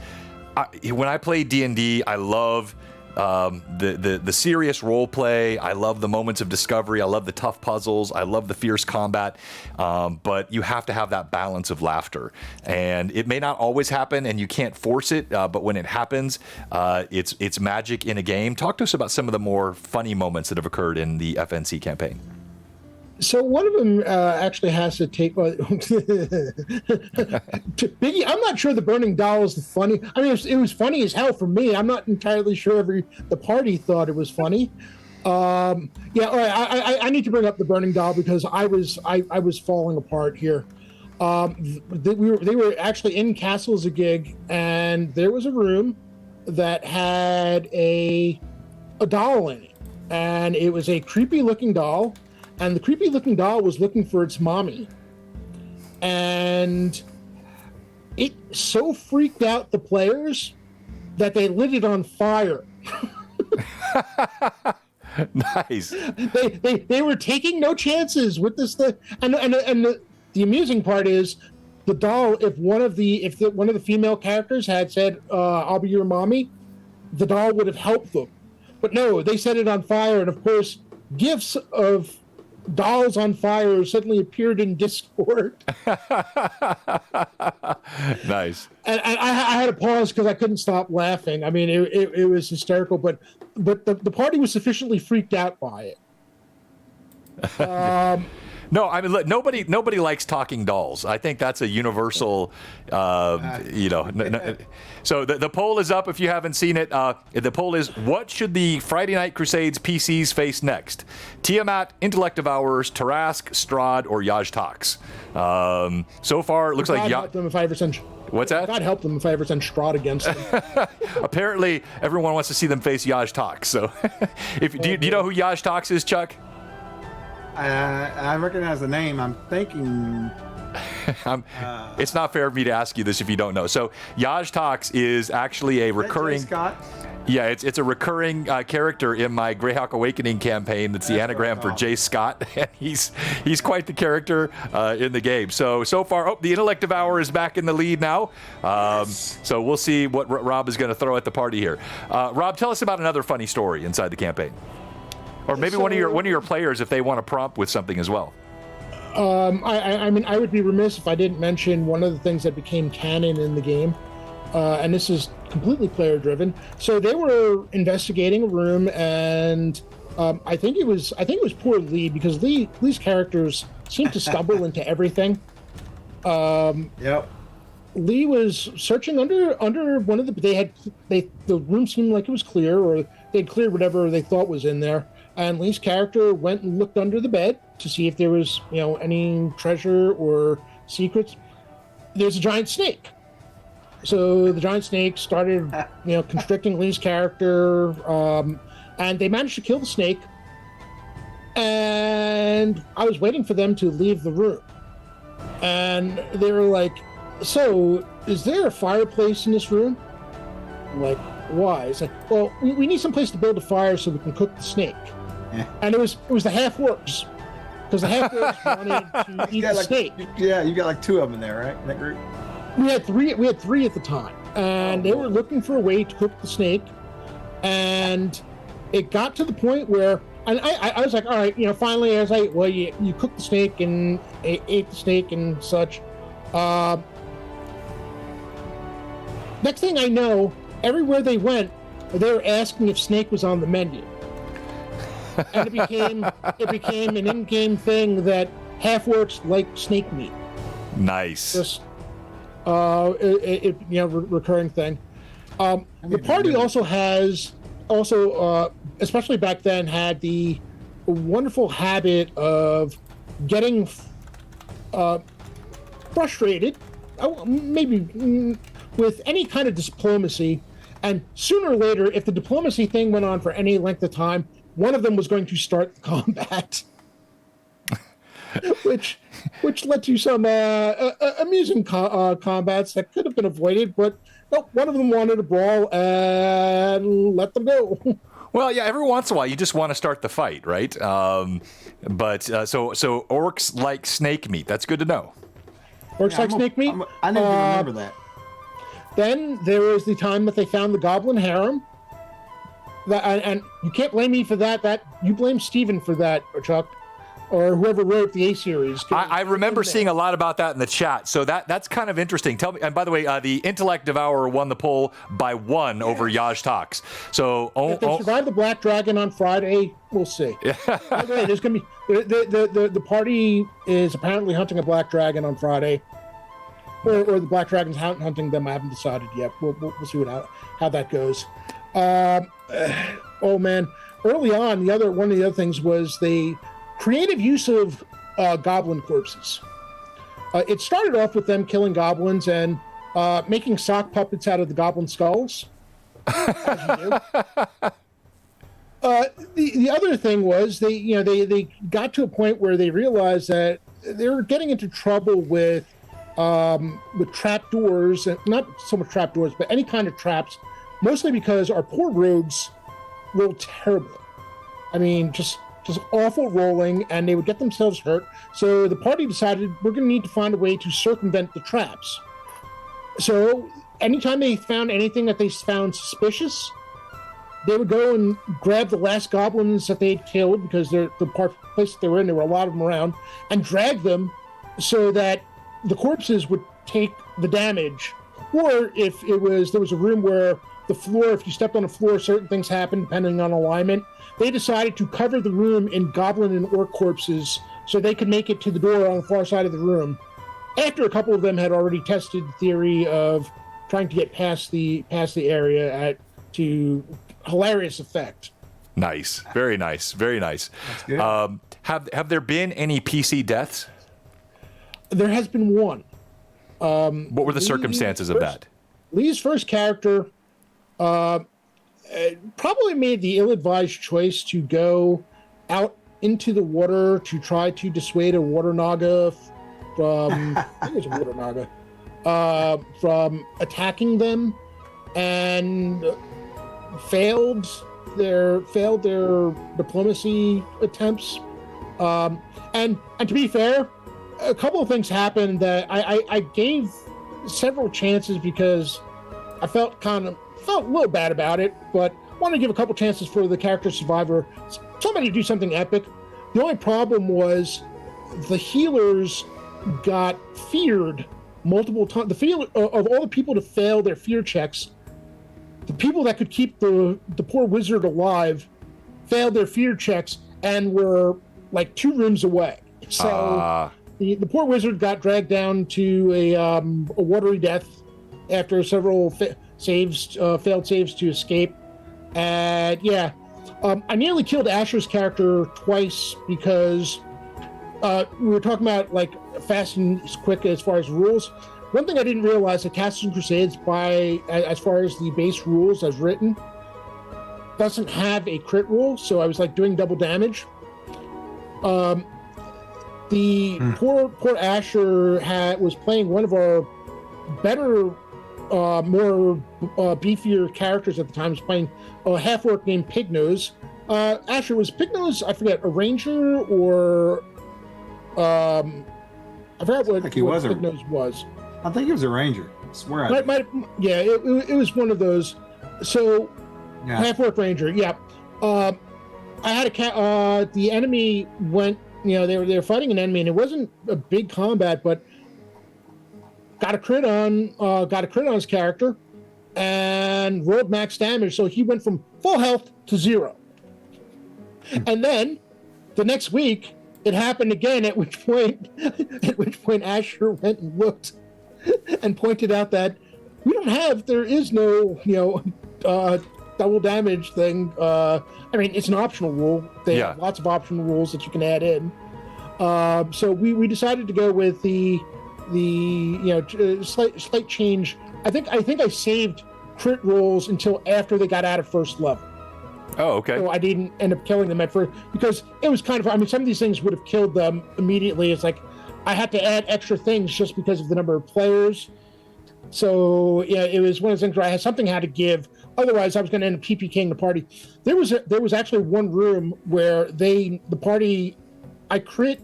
when I play D&D, I love the serious role play. I love the moments of discovery. I love the tough puzzles. I love the fierce combat. But you have to have that balance of laughter. And it may not always happen, and you can't force it. But when it happens, it's magic in a game. Talk to us about some of the more funny moments that have occurred in the FNC campaign. So one of them actually has to take. Biggie, I'm not sure the burning doll is the funny. I mean, it was funny as hell for me. I'm not entirely sure the party thought it was funny. All right. I need to bring up the burning doll because I was falling apart here. They were actually in Castles a gig, and there was a room that had a doll in it, and it was a creepy looking doll. And the creepy looking doll was looking for its mommy. And it so freaked out the players that they lit it on fire. Nice. They were taking no chances with this thing. And the amusing part is the doll, if one of the female characters had said, I'll be your mommy, the doll would have helped them. But no, they set it on fire, and of course, gifts of dolls on fire suddenly appeared in Discord. Nice. And I had to pause because I couldn't stop laughing. I mean, it was hysterical, but the party was sufficiently freaked out by it. No, I mean, look, nobody likes talking dolls. I think that's a universal, So the poll is up if you haven't seen it. The poll is, what should the Friday Night Crusades PCs face next? Tiamat, Intellect Devourers, Tarask, Strahd, or Yaj-Tox? So far, it looks like... God help them if I ever send... What's that? God help them if I ever send Strahd against them. Apparently, everyone wants to see them face Yaj-Tox. So, do you know who Yaj-Tox is, Chuck? I recognize the name. I'm thinking... it's not fair of me to ask you this if you don't know. So Yaj-Tox is actually a recurring... Scott? Yeah, it's a recurring character in my Greyhawk Awakening campaign. That's the anagram for Jay Scott, and he's quite the character in the game. So far, the Intellect Devourer is back in the lead now. So we'll see what Rob is going to throw at the party here. Rob, tell us about another funny story inside the campaign. Or maybe one of your players if they want to prompt with something as well. I mean, I would be remiss if I didn't mention one of the things that became canon in the game, and this is completely player-driven. So they were investigating a room, and I think it was poor Lee, because Lee's characters seem to stumble into everything. Yep. Lee was searching under one of the room seemed like it was clear, or they'd cleared whatever they thought was in there. And Lee's character went and looked under the bed to see if there was, any treasure or secrets. There's a giant snake. So the giant snake started, constricting Lee's character, and they managed to kill the snake. And I was waiting for them to leave the room. And they were like, "So, is there a fireplace in this room?" I'm like, "Why?" It's like, "Well, we need some place to build a fire so we can cook the snake." Yeah. And it was the half-orcs. Because the half-orcs wanted to eat the snake. Yeah, you got like 2 of them in there, right? In that group? We had three at the time. And they were looking for a way to cook the snake. And it got to the point where, and I was like, all right, finally, I was like, well, you cooked the snake and ate the snake and such. Next thing I know, everywhere they went, they were asking if snake was on the menu. And it became an in-game thing that half-orcs like snake meat. Nice. Just recurring thing. The party also has especially back then, had the wonderful habit of getting frustrated, maybe with any kind of diplomacy, and sooner or later, if the diplomacy thing went on for any length of time, one of them was going to start the combat, which led to some amusing combats that could have been avoided, but nope, one of them wanted to brawl and let them go. Well, yeah, every once in a while you just want to start the fight, right? So orcs like snake meat. That's good to know. Orcs like snake meat? I didn't even remember that. Then there was the time that they found the goblin harem. And you can't blame me for that. You blame Steven for that, or Chuck, or whoever wrote the A series. I remember seeing a lot about that in the chat, so that's kind of interesting. Tell me, and by the way, the Intellect Devourer won the poll by 1 over Yaj Talks. So if they survive the Black Dragon on Friday, we'll see. By the way, there's going to be the party is apparently hunting a Black Dragon on Friday, or the Black Dragon's hunting them. I haven't decided yet. We'll see how that goes. Oh man! Early on, one of the other things was the creative use of goblin corpses. It started off with them killing goblins and making sock puppets out of the goblin skulls. As you do. The other thing was they got to a point where they realized that they were getting into trouble with trapdoors, and not so much trapdoors, but any kind of traps. Mostly because our poor rogues rolled terribly. I mean, just awful rolling, and they would get themselves hurt. So the party decided we're going to need to find a way to circumvent the traps. So anytime they found anything that they found suspicious, they would go and grab the last goblins that they'd killed, because the place that they were in, there were a lot of them around, and drag them so that the corpses would take the damage. Or if there was a room where the floor, if you stepped on the floor, certain things happened depending on alignment. They decided to cover the room in goblin and orc corpses so they could make it to the door on the far side of the room. After a couple of them had already tested the theory of trying to get past the area to hilarious effect. Nice, very nice, very nice. That's good. Have there been any PC deaths? There has been one. What were the circumstances of that? Lee's first character probably made the ill-advised choice to go out into the water to try to dissuade a water naga from I think it was a water naga from attacking them, and failed their diplomacy attempts. And to be fair, a couple of things happened that I gave several chances because I felt a little bad about it, but wanted to give a couple chances for the character survivor, somebody to do something epic. The only problem was the healers got feared multiple times. Of all the people to fail their fear checks, the people that could keep the poor wizard alive failed their fear checks and were like 2 rooms away. So the poor wizard got dragged down to a watery death after several failed saves to escape. And yeah, I nearly killed Asher's character twice because we were talking about like fast and quick as far as rules. One thing I didn't realize that Castles and Crusades, as far as the base rules as written, doesn't have a crit rule, so I was like doing double damage. Poor Asher was playing one of our better, more beefier characters at the time. He was playing a half-orc named Pignose. Asher was Pignose, I forget, a ranger or I forgot what Pignose was. I think he was a ranger. I swear it was one of those. So yeah. Half-orc ranger, yeah. I had the enemy went. They were fighting an enemy, and it wasn't a big combat, but got a crit on his character, and rolled max damage. So he went from full health to 0. And then the next week, it happened again. At which point Asher went and looked and pointed out that there is no double damage thing. I mean, it's an optional rule. They have lots of optional rules that you can add in. So we decided to go with the slight change. I think I saved crit rolls until after they got out of first level. Oh, okay. So I didn't end up killing them at first because it was kind of. I mean, some of these things would have killed them immediately. It's like I had to add extra things just because of the number of players. So yeah, it was one of those things where I had to give. Otherwise, I was going to end up PPKing the party. There was actually one room where I crit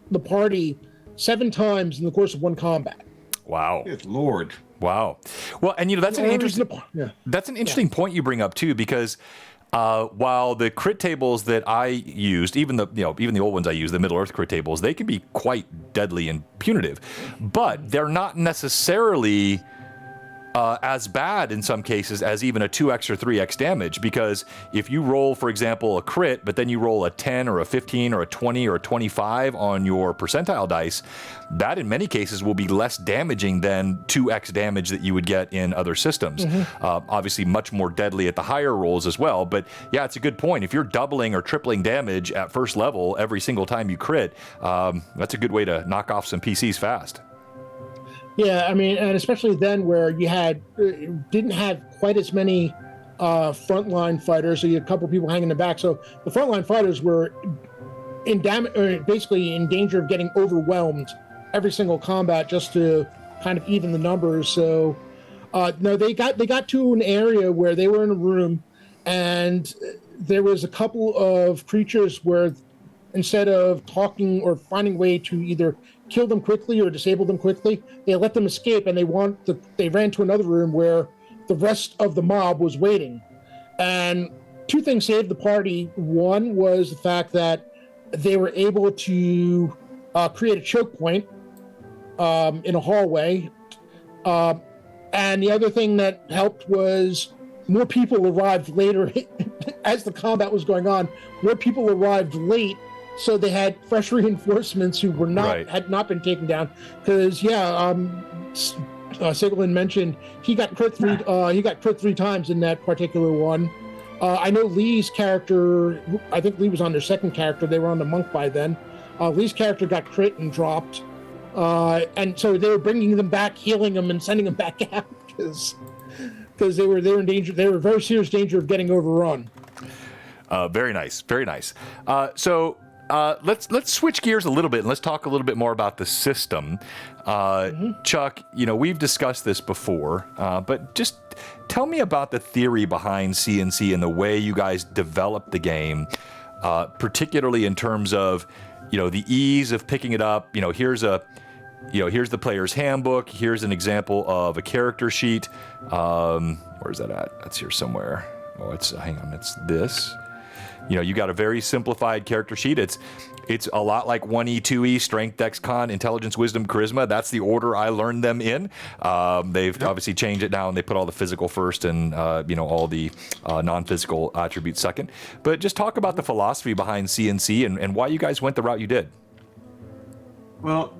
the party 7 times in the course of one combat. Wow. Good Lord. Wow. Well, and that's an interesting point you bring up too, because while the crit tables that I used, even the old ones I used, the Middle Earth crit tables, they can be quite deadly and punitive, but they're not necessarily as bad in some cases as even a 2x or 3x damage, because if you roll, for example, a crit, but then you roll a 10 or a 15 or a 20 or a 25 on your percentile dice, that in many cases will be less damaging than 2x damage that you would get in other systems. Obviously much more deadly at the higher rolls as well, but yeah, it's a good point. If you're doubling or tripling damage at first level every single time you crit, that's a good way to knock off some PCs fast. Yeah, I mean, and especially then where you didn't have quite as many frontline fighters, so you had a couple people hanging in the back. So the frontline fighters were basically in danger of getting overwhelmed every single combat just to kind of even the numbers. So no, they got to an area where they were in a room, and there was a couple of creatures where instead of talking or finding a way to either kill them quickly or disable them quickly, they let them escape, and they ran to another room where the rest of the mob was waiting. And 2 things saved the party. One was the fact that they were able to create a choke point in a hallway. And the other thing that helped was more people arrived later as the combat was going on. More people arrived late, so they had fresh reinforcements who had not been taken down. Because Siglin mentioned he got crit 3 times in that particular one. I know Lee's character. I think Lee was on their second character. They were on the monk by then. Lee's character got crit and dropped, and so they were bringing them back, healing them, and sending them back out because they were in danger. They were in very serious danger of getting overrun. Very nice, very nice. So let's switch gears a little bit and let's talk a little bit more about the system. Chuck, we've discussed this before, but just tell me about the theory behind CNC and the way you guys developed the game, particularly in terms of, the ease of picking it up. Here's the player's handbook. Here's an example of a character sheet. Where's that at? That's here somewhere. Oh, it's this. You got a very simplified character sheet. It's a lot like 1E, 2E, Strength, Dex, Con, Intelligence, Wisdom, Charisma. That's the order I learned them in. They've obviously changed it now, and they put all the physical first and, all the non-physical attributes second. But just talk about the philosophy behind CNC and why you guys went the route you did. Well,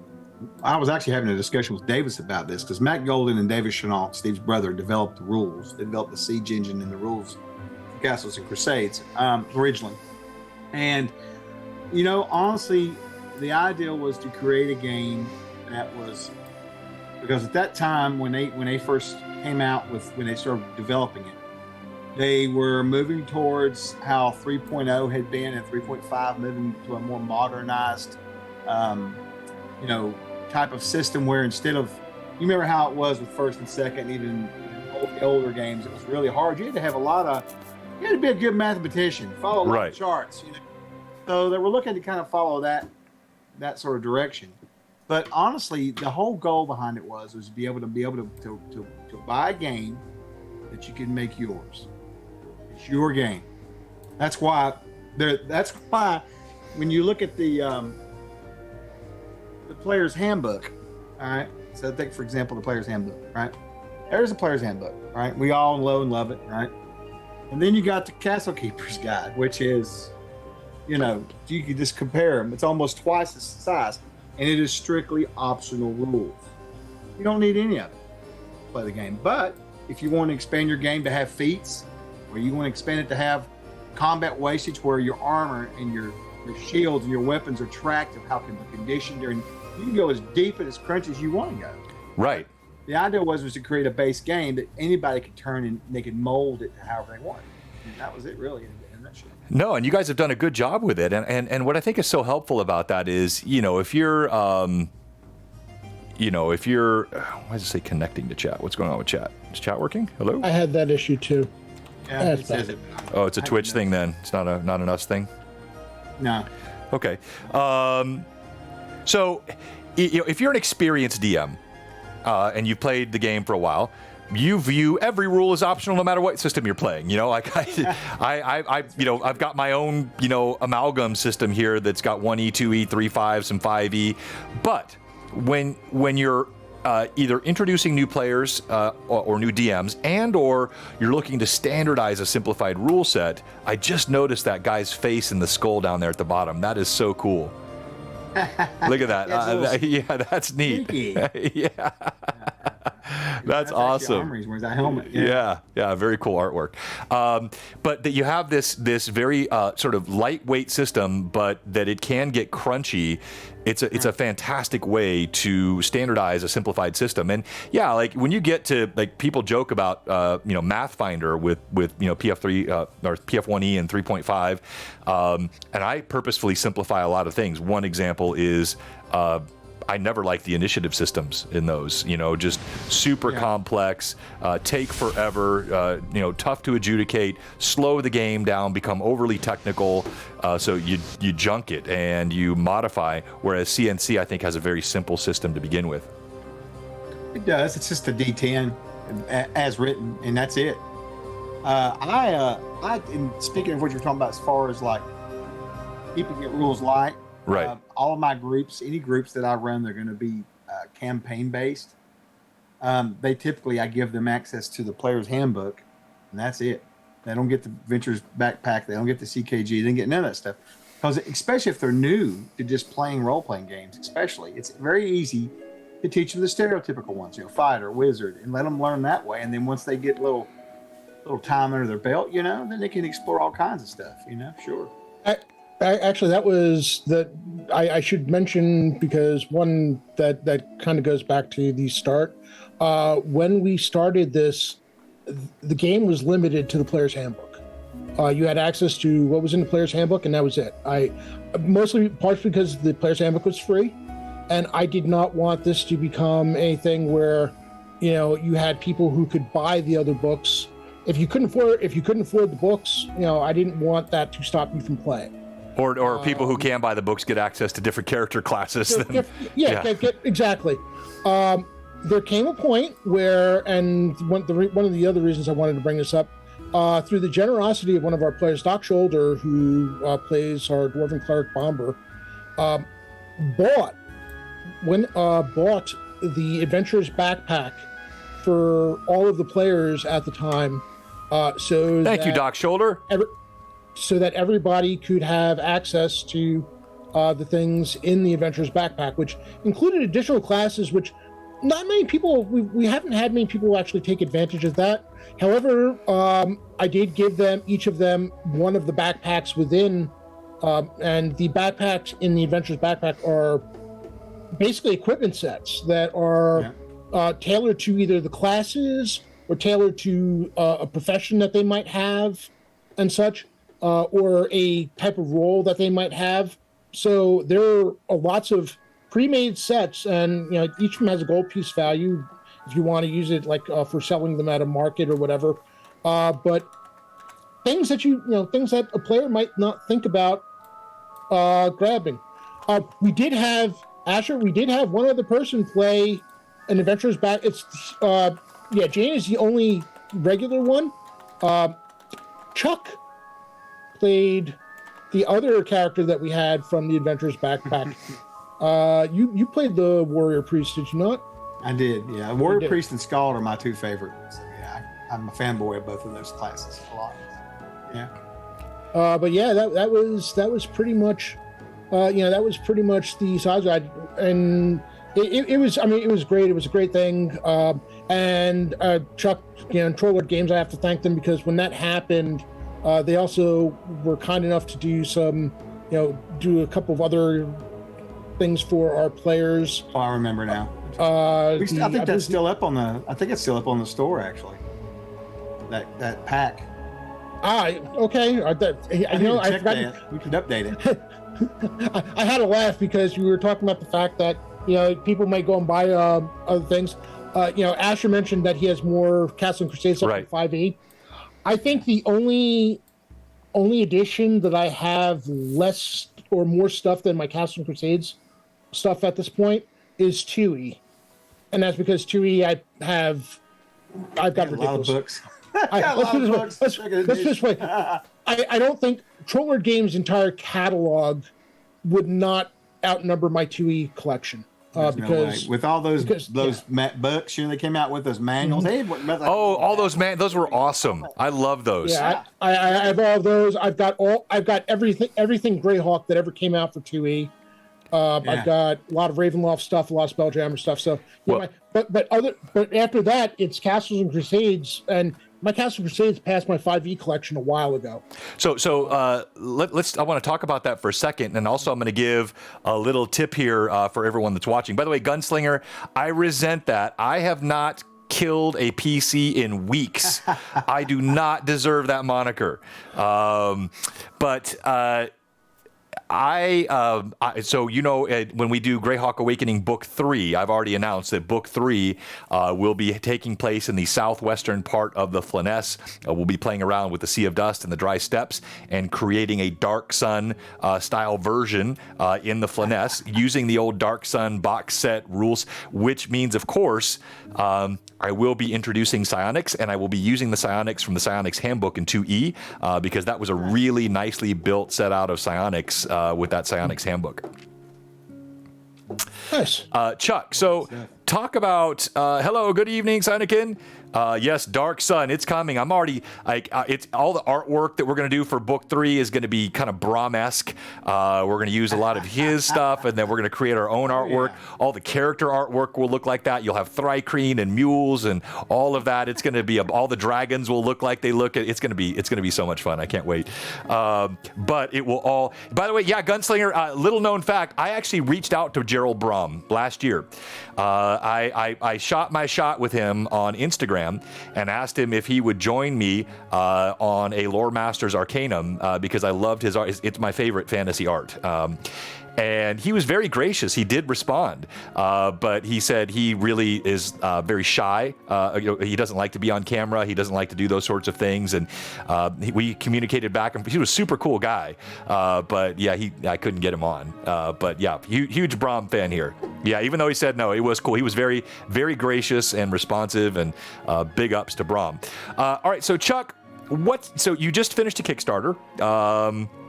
I was actually having a discussion with Davis about this because Matt Golden and Davis Chenault, Steve's brother, developed the rules. They developed the Siege engine and the rules for Castles and Crusades originally. And, you know, honestly, the idea was to create a game that was, because at that time when they first came out with, when they started developing it, they were moving towards how 3.0 had been, and 3.5 moving to a more modernized, you know, type of system where instead of, you remember how it was with first and second, even older games, it was really hard. You had to have you had to be a good mathematician, follow a lot of charts, you know. So they were looking to kind of follow that sort of direction. But honestly, the whole goal behind it was to be able to buy a game that you can make yours. It's your game. That's why when you look at the player's handbook, all right. So take for example the player's handbook, right? There's a player's handbook, right? We all know and love it, right? And then you got the Castle Keeper's Guide, which is, you know, you can just compare them. It's almost twice the size, and it is strictly optional rules. You don't need any of it to play the game. But if you want to expand your game to have feats, or you want to expand it to have combat wastage where your armor and your shields and your weapons are tracked of how conditioned they're in, you can go as deep and as crunchy as you want to go. Right. The idea was to create a base game that anybody could turn and they could mold it to however they want. And that was it, really, in a nutshell. No, and you guys have done a good job with it. And what I think is so helpful about that is, you know, if you're, why does it say connecting to chat? What's going on with chat? Is chat working? Hello? I had that issue too. Yeah, it says it. Oh, it's a Twitch thing then. It's not an us thing. No. Okay. So, you know, if you're an experienced DM and you've played the game for a while, you view every rule as optional no matter what system you're playing. You know, like I've got my own, you know, amalgam system here that's got 1E, 2E, 3/5, some 5E. But when you're either introducing new players or new DMs, or you're looking to standardize a simplified rule set, I just noticed that guy's face in the skull down there at the bottom. That is so cool. Look at that. Yeah, that's neat. Yeah. That's awesome. Where's that helmet? Yeah, very cool artwork. But that you have this very sort of lightweight system, but that it can get crunchy. It's a fantastic way to standardize a simplified system. And yeah, like when you get to, like, people joke about Mathfinder with PF3 or PF1E and 3.5, and I purposefully simplify a lot of things. One example is I never liked the initiative systems in those, just super complex, take forever, tough to adjudicate, slow the game down, become overly technical. So you junk it and you modify, whereas CNC, I think, has a very simple system to begin with. It does. It's just a D10 as written, and that's it. And speaking of what you're talking about as far as like keeping it rules light, right. All of my groups, any groups that I run, they're going to be campaign based. They typically, I give them access to the player's handbook, and that's it. They don't get the Ventures backpack. They don't get the CKG. They don't get none of that stuff. Because especially if they're new to just playing role-playing games, especially, it's very easy to teach them the stereotypical ones, fighter, wizard, and let them learn that way. And then once they get a little time under their belt, then they can explore all kinds of stuff, sure. Actually, that was that I should mention, because one that kind of goes back to the start. When we started this, the game was limited to the player's handbook. You had access to what was in the player's handbook, and that was it. Partially because the player's handbook was free, and I did not want this to become anything where, you had people who could buy the other books. If you couldn't afford the books, I didn't want that to stop you from playing. Or people who can buy the books get access to different character classes. Exactly. There came a point where, and one of the other reasons I wanted to bring this up, through the generosity of one of our players, Doc Shoulder, who plays our Dwarven Cleric Bomber, bought the Adventurer's Backpack for all of the players at the time. Thank you, Doc Shoulder. So that everybody could have access to the things in the Adventurer's Backpack, which included additional classes, which not many people, we haven't had many people actually take advantage of that. However, I did give them, each of them, one of the backpacks within, and the backpacks in the Adventurer's Backpack are basically equipment sets that are tailored to either the classes or tailored to a profession that they might have and such, or a type of role that they might have. So there are lots of pre-made sets, and each of them has a gold piece value if you want to use it like for selling them at a market or whatever. But things that things that a player might not think about grabbing. We did have Asher. We did have one other person play an Adventurer's Back. It's Jane is the only regular one. Chuck played the other character that we had from the Adventurer's Backpack. You played the Warrior Priest, did you not? I did, yeah. Warrior Priest and Scald are my two favorites. So, yeah, I'm a fanboy of both of those classes a lot. Yeah. But yeah, that was pretty much, that was pretty much the size guide, and it was. I mean, it was great. It was a great thing. And Chuck, Troller Games, I have to thank them, because when that happened, they also were kind enough to do some, do a couple of other things for our players. Oh, I remember now. I think that's still up on the. I think it's still up on the store actually. That pack. Okay. I forgot. We could update it. I had to laugh because you were talking about the fact that people might go and buy other things. Asher mentioned that he has more Castle and Crusades up to 5e. I think the only edition that I have less or more stuff than my Castle and Crusades stuff at this point is 2e, and that's because 2e I've got ridiculous. A lot of books. Let's just wait. I don't think Troller Games' entire catalog would not outnumber my 2e collection. Because with all those books, they came out with those manuals. Mm-hmm. All those were awesome. I love those. Yeah, I have all of those. I've got everything Greyhawk that ever came out for 2e. I've got a lot of Ravenloft stuff, a lot of Spelljammer stuff. So, but after that, it's Castles and Crusades, and my Castle and Crusades passed my 5e collection a while ago. So let's. I want to talk about that for a second, and also I'm going to give a little tip here for everyone that's watching. By the way, Gunslinger, I resent that. I have not killed a PC in weeks. I do not deserve that moniker. When we do Greyhawk Awakening Book 3, I've already announced that Book 3 will be taking place in the southwestern part of the Flanaess. We'll be playing around with the Sea of Dust and the Dry Steppes and creating a Dark Sun style version in the Flanaess using the old Dark Sun box set rules, which means, of course, I will be introducing psionics, and I will be using the psionics from the Psionics Handbook in 2E because that was a really nicely built set out of psionics with that Psionics Handbook. Nice. Chuck, so talk about, hello, good evening, Sinekin. Yes, Dark Sun, it's coming. I'm already, it's all the artwork that we're going to do for Book 3 is going to be kind of Brom-esque. We're going to use a lot of his stuff, and then we're going to create our own artwork. All the character artwork will look like that. You'll have Thrycreen and mules and all of that. It's going to be, all the dragons will look like they look. It's going to be so much fun. I can't wait. But it will all, by the way, Gunslinger, little known fact, I actually reached out to Gerald Brom last year. I shot my shot with him on Instagram and asked him if he would join me on a Loremaster's Arcanum because I loved his art. It's my favorite fantasy art. And he was very gracious. He did respond, but he said he really is very shy. He doesn't like to be on camera. He doesn't like to do those sorts of things. And we communicated back, and he was a super cool guy. But yeah, I couldn't get him on. But yeah, huge Brom fan here. Yeah, even though he said no, it was cool. He was very, very gracious and responsive, and big ups to Brom. All right, so Chuck, so you just finished a Kickstarter.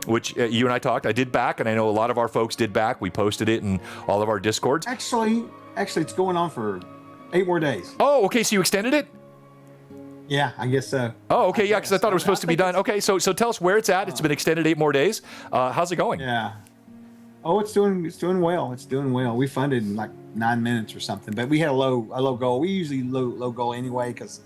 Which you and I talked. I did back, and I know a lot of our folks did back. We posted it in all of our Discords. Actually, it's going on for 8 more days. Oh, okay. So you extended it? Yeah, I guess so. Oh, okay. Yeah, because I thought it was supposed to be done. Okay, so tell us where it's at. It's been extended 8 more days. How's it going? Yeah. Oh, it's doing well. It's doing well. We funded in like 9 minutes or something, but we had a low goal. We usually low goal anyway because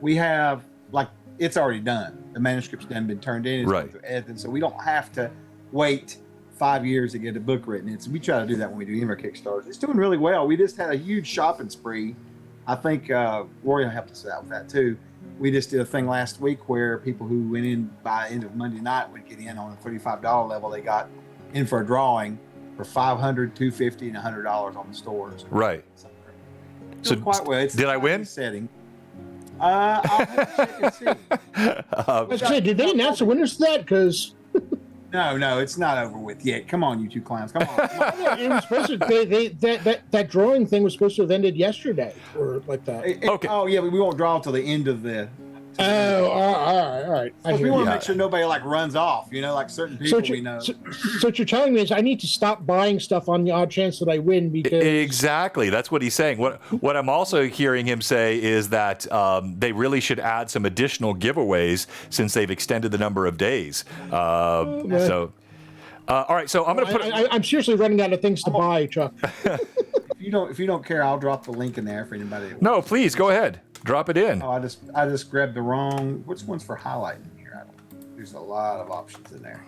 we have like it's already done. The manuscript's done, been turned in, it's going through editing, so we don't have to wait 5 years to get a book written. We try to do that when we do any of our Kickstarters. It's doing really well. We just had a huge shopping spree. I think Rory helped us out with that too. We just did a thing last week where people who went in by end of Monday night would get in on a $35 level. They got in for a drawing for $500, $250, and $100 on the stores. Right. So quite well. It's did I win? Setting. I'll have to check and see. Did they announce the winners for that? Because no, it's not over with yet. Come on, you two clowns. Come on. it was supposed to. That drawing thing was supposed to have ended yesterday, or like that. Okay. Oh yeah, but we won't draw till the end of the. Oh, all right. We want to make sure nobody like runs off. Like certain people we know. So what you're telling me is I need to stop buying stuff on the odd chance that I win because exactly that's what he's saying. What I'm also hearing him say is that they really should add some additional giveaways since they've extended the number of days. So, all right. So I'm going to put. I'm seriously running out of things to buy, Chuck. If you don't care, I'll drop the link in there for anybody. No, please go ahead. Drop it in. Oh, I just grabbed the wrong. Which one's for highlighting here? There's a lot of options in there.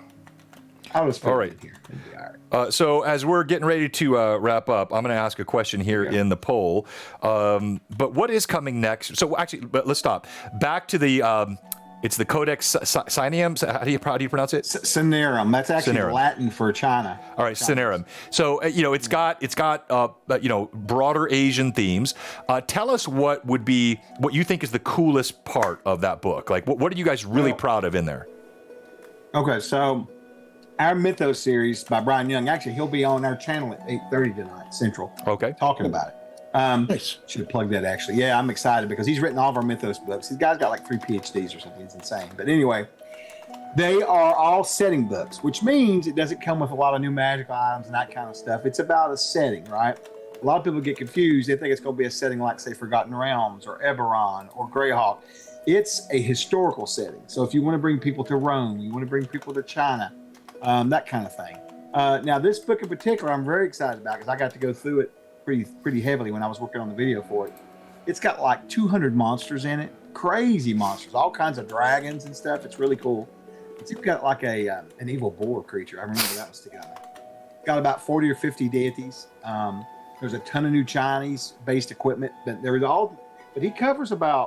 I'll just put it in here. It'll be all right. So as we're getting ready to wrap up, I'm going to ask a question here in the poll. But what is coming next? So actually, but let's stop. Back to the. It's the Codex Sinaiticum. How do you pronounce it? Cinerum. That's actually Cinerum. Latin for China. All right, Cinerum. So it's got broader Asian themes. Tell us what you think is the coolest part of that book. Like, what are you guys really proud of in there? Okay, so our Mythos series by Brian Young. Actually, he'll be on our channel at 8:30 tonight Central. Okay, talking about it. Nice. Should have plugged that actually. Yeah, I'm excited because he's written all of our Mythos books. This guy's got like 3 PhDs or something. It's insane. But anyway, they are all setting books, which means it doesn't come with a lot of new magical items and that kind of stuff. It's about a setting, right? A lot of people get confused. They think it's going to be a setting like, say, Forgotten Realms or Eberron or Greyhawk. It's a historical setting. So if you want to bring people to Rome, you want to bring people to China, that kind of thing. Now, this book in particular, I'm very excited about because I got to go through it pretty heavily when I was working on the video for it. It's got like 200 monsters in it, crazy monsters, all kinds of dragons and stuff. It's really cool. It's got like an evil boar creature. I remember that was together. Got about 40 or 50 deities. There's a ton of new Chinese based equipment, but he covers like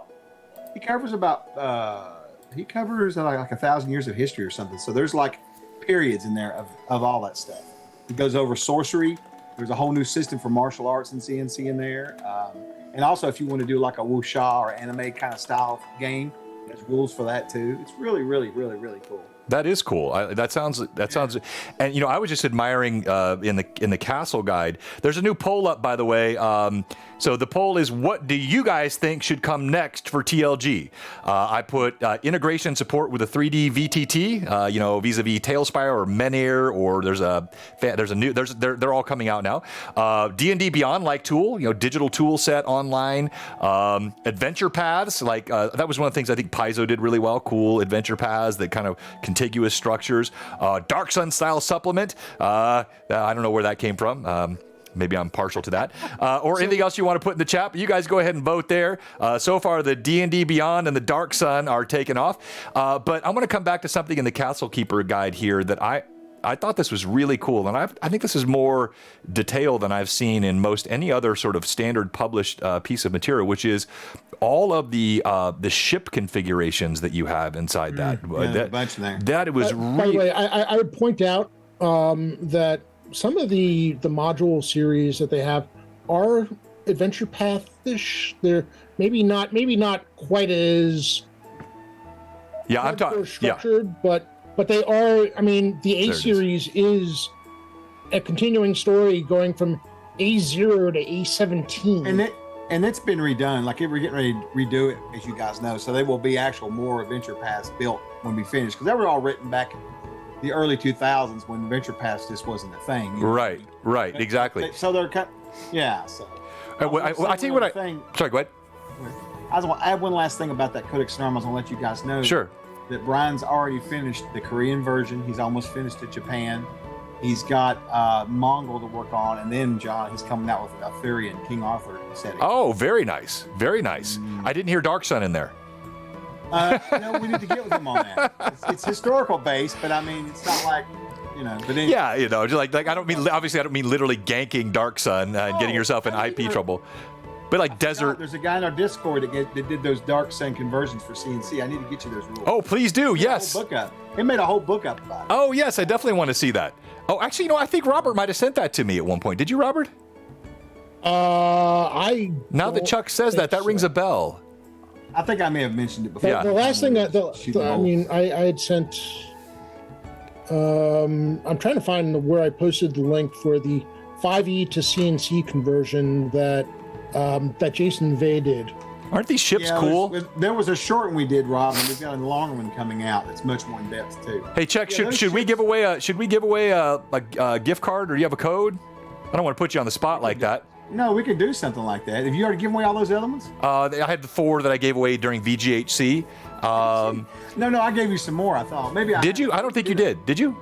1,000 years of history or something. So there's like periods in there of all that stuff. It goes over sorcery. There's a whole new system for martial arts and CNC in there. And also, if you want to do like a wuxia or anime kind of style game, there's rules for that too. It's really, really, really, really cool. That is cool. That sounds, and I was just admiring in the castle guide. There's a new poll up, by the way. So the poll is, what do you guys think should come next for TLG? I put integration support with a 3D VTT, vis-a-vis Tailspire or Menhir, or they're all coming out now. D&D Beyond like tool, digital tool set online. Adventure paths, like that was one of the things I think Paizo did really well. Cool adventure paths that kind of contiguous structures. Dark Sun style supplement. I don't know where that came from. Maybe I'm partial to that. Or anything else you want to put in the chat. But you guys go ahead and vote there. So far, the D&D Beyond and the Dark Sun are taken off. But I'm going to come back to something in the Castle Keeper guide here that I thought this was really cool. And I think this is more detailed than I've seen in most any other sort of standard published piece of material, which is all of the ship configurations that you have inside that. A bunch there. That it was By the way, I would point out that some of the module series that they have are adventure path-ish. They're maybe not quite as I'm talking structured, but they are. I mean, the A series is a continuing story going from A0 to A17. And it's been redone. Like we're getting ready to redo it, as you guys know. So there will be actual more adventure paths built when we finish, because they were all written back in the early 2000s when adventure paths just wasn't a thing. Right, exactly. So they're kind, yeah. So I tell you what. Sorry, go ahead. I was going to add one last thing about that Codex Sinaiticum. I was going to let you guys know. Sure. That Brian's already finished the Korean version. He's almost finished it, Japan. He's got Mongol to work on, and then John, he's coming out with Arthurian King Arthur setting. Oh, very nice, very nice. I didn't hear Dark Sun in there. No, we need to get with him on that. It's historical based, but I mean, it's not like, But anyway. Yeah, just like I don't mean obviously I don't mean literally ganking Dark Sun and getting yourself in IP trouble, but like desert. There's a guy in our Discord that did those Dark Sun conversions for CNC. I need to get you those rules. Oh, please do. Yes. He made a whole book up about it. Oh, yes, I definitely want to see that. Oh, actually, I think Robert might have sent that to me at one point. Did you, Robert? Now that Chuck says that rings a bell. I think I may have mentioned it before. The last thing I had sent. I'm trying to find where I posted the link for the 5e to CNC conversion that Jason Vey did. Aren't these ships cool? There was a short one we did, Rob, and we've got a longer one coming out. That's much more in depth too. Hey, Chuck, should we give away a gift card, or do you have a code? I don't want to put you on the spot like that. No, we could do something like that. Have you already given away all those elements? I had the 4 that I gave away during VGHC. No, I gave you some more. I thought maybe. Did you? I don't think you did. Did you?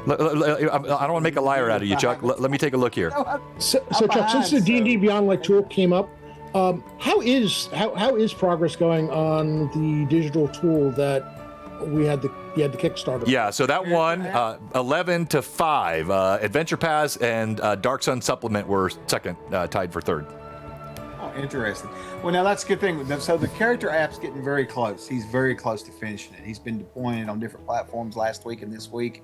I don't want to make a liar out of you, Chuck. Let me take a look here. So Chuck, since the D&D Beyond tool came up, how is progress going on the digital tool that we had the Kickstarter? Yeah, so that one, 11 to 5. Adventure Pass and Dark Sun Supplement were second, tied for third. Oh, interesting. Well, now that's a good thing. So the character app's getting very close. He's very close to finishing it. He's been deploying it on different platforms last week and this week.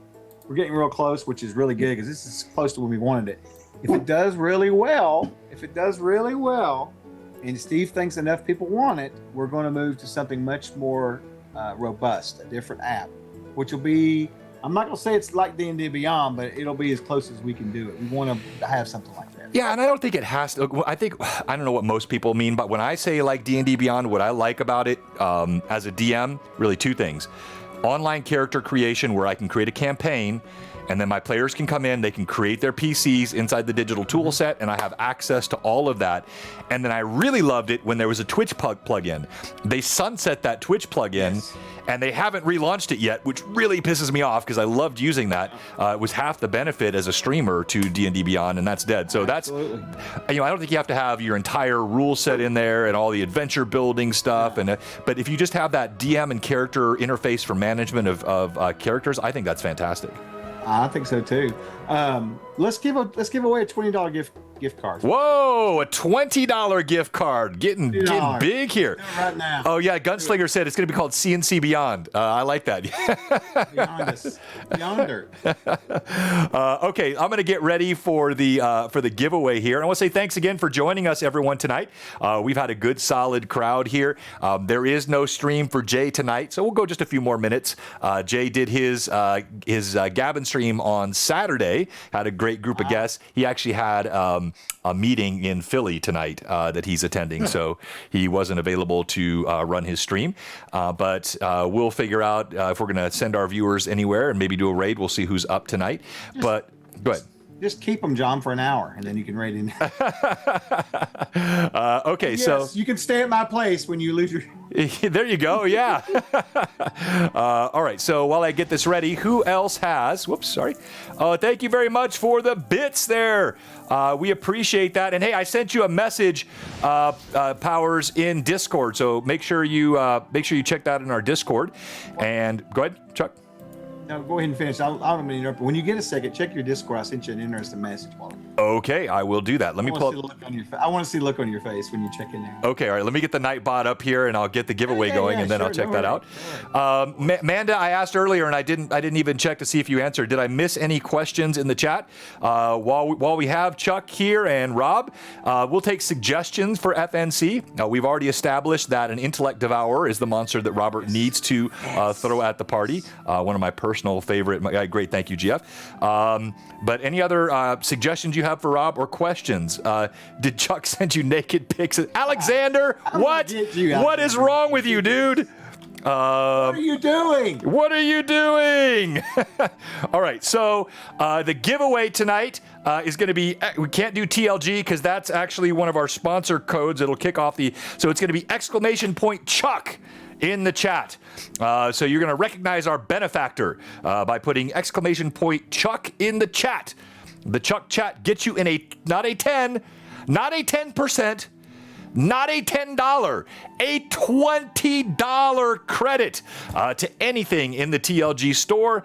We're getting real close, which is really good because this is close to when we wanted it. If it does really well, and Steve thinks enough people want it, we're going to move to something much more robust, a different app, which will be, I'm not going to say it's like D&D Beyond, but it'll be as close as we can do it. We want to have something like that. Yeah, and I don't think it has to. I don't know what most people mean, but when I say like D&D Beyond, what I like about it as a DM, really 2 things. Online character creation, where I can create a campaign, and then my players can come in, they can create their PCs inside the digital tool set, and I have access to all of that. And then I really loved it when there was a Twitch plugin. They sunset that Twitch plugin, yes. And they haven't relaunched it yet, which really pisses me off because I loved using that. It was half the benefit as a streamer to D&D Beyond, and that's dead. So Absolutely. I don't think you have to have your entire rule set in there and all the adventure building stuff. Yeah. But if you just have that DM and character interface for management of characters, I think that's fantastic. I think so too. Let's give away a $20 gift card. Whoa, a $20 gift card. Getting big here. Right now. Oh yeah, Gunslinger said it's going to be called CNC Beyond. I like that. Beyond us. Yonder. Okay, I'm going to get ready for the giveaway here. And I want to say thanks again for joining us, everyone, tonight. We've had a good, solid crowd here. There is no stream for Jay tonight, so we'll go just a few more minutes. Jay did his Gavin stream on Saturday. Had a great group of guests. He actually had a meeting in Philly tonight that he's attending, so he wasn't available to run his stream. But we'll figure out if we're going to send our viewers anywhere and maybe do a raid. We'll see who's up tonight. But go ahead. Just keep them, John, for an hour, and then you can raid in. Okay, yes, so you can stay at my place when you lose your. There you go. Yeah. All right. So while I get this ready, who else has? Whoops. Sorry. Thank you very much for the bits there. We appreciate that. And hey, I sent you a message, Powers, in Discord. So make sure you check that in our Discord. And go ahead, Chuck. No, go ahead and finish. I don't mean to interrupt. When you get a second, check your Discord. I sent you an interesting message. Okay, I will do that. Let me pull up. I want to see the look on your face when you check in there. Okay, all right. Let me get the Nightbot up here, and I'll get the giveaway going, and then sure, I'll check that out. Manda, I asked earlier, and I didn't even check to see if you answered. Did I miss any questions in the chat? While we have Chuck here and Rob, we'll take suggestions for FNC. We've already established that an Intellect Devourer is the monster that Robert needs to throw at the party. One of my personal favorite. Great, thank you, GF. But any other suggestions you have for Rob or questions? Did Chuck send you naked pics? Alexander, what? What is wrong with you, dude? What are you doing? What are you doing? All right, so the giveaway tonight is going to be, we can't do TLG because that's actually one of our sponsor codes. It'll kick off so it's going to be !Chuck in the chat. So you're going to recognize our benefactor by putting !Chuck in the chat. The Chuck chat gets you in not a 10%, not a $10, a $20 credit to anything in the TLG store.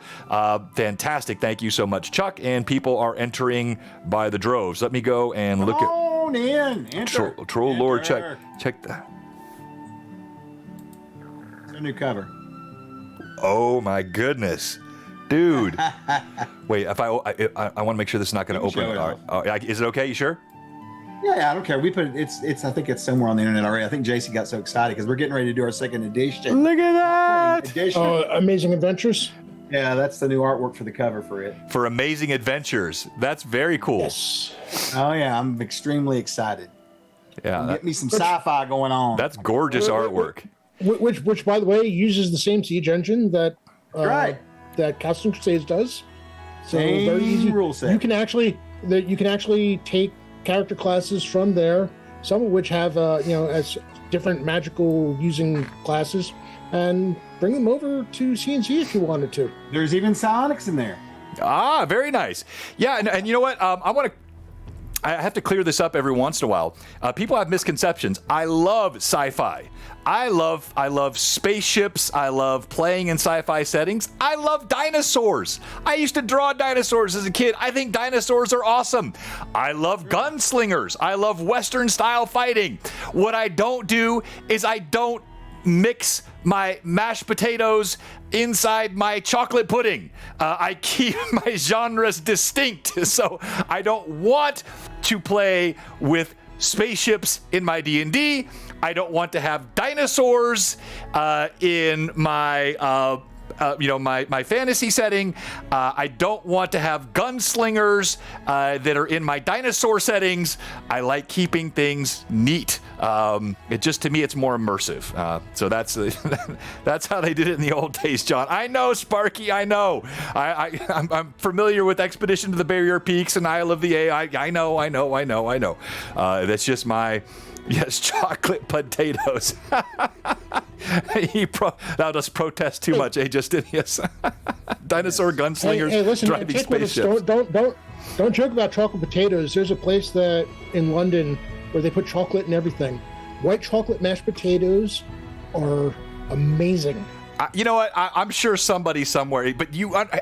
Fantastic. Thank you so much, Chuck. And people are entering by the droves. Let me go and look at... Come on in. Enter. Troll Lord, check that. It's a new cover. Oh, my goodness. Dude. Wait, if I want to make sure this is not going to open. Is it okay? You sure? Yeah, I don't care. We put it's. I think it's somewhere on the internet already. I think JC got so excited because we're getting ready to do our second edition. Look at that! Edition. Amazing Adventures. Yeah, that's the new artwork for the cover for it. For Amazing Adventures. That's very cool. Yes. Oh yeah, I'm extremely excited. Yeah, get me some sci-fi going on. That's gorgeous artwork. Which, by the way, uses the same siege engine that right. that Castle Crusades does. So Same very easy. rule set. You can actually take character classes from there, some of which have as different magical using classes, and bring them over to CNC if you wanted to. There's even psionics in there. Ah, very nice. Yeah, and you know what? I have to clear this up every once in a while. People have misconceptions. I love sci-fi. I love spaceships. I love playing in sci-fi settings. I love dinosaurs. I used to draw dinosaurs as a kid. I think dinosaurs are awesome. I love gunslingers. I love Western style fighting. What I don't do is I don't mix my mashed potatoes inside my chocolate pudding. I keep my genres distinct. So I don't want to play with spaceships in my D&D. I don't want to have dinosaurs in my my fantasy setting. I don't want to have gunslingers that are in my dinosaur settings. I like keeping things neat. To me, it's more immersive. So that's how they did it in the old days, John. I know, Sparky. I know. I'm familiar with Expedition to the Barrier Peaks and Isle of the AI. I know. That's just my... Yes, chocolate potatoes. Thou dost protest too much, Justinius. Dinosaur gunslingers listen, driving spaceships. Don't joke about chocolate potatoes. There's a place that in London where they put chocolate in everything. White chocolate mashed potatoes are amazing. You know what? I'm sure somebody somewhere, but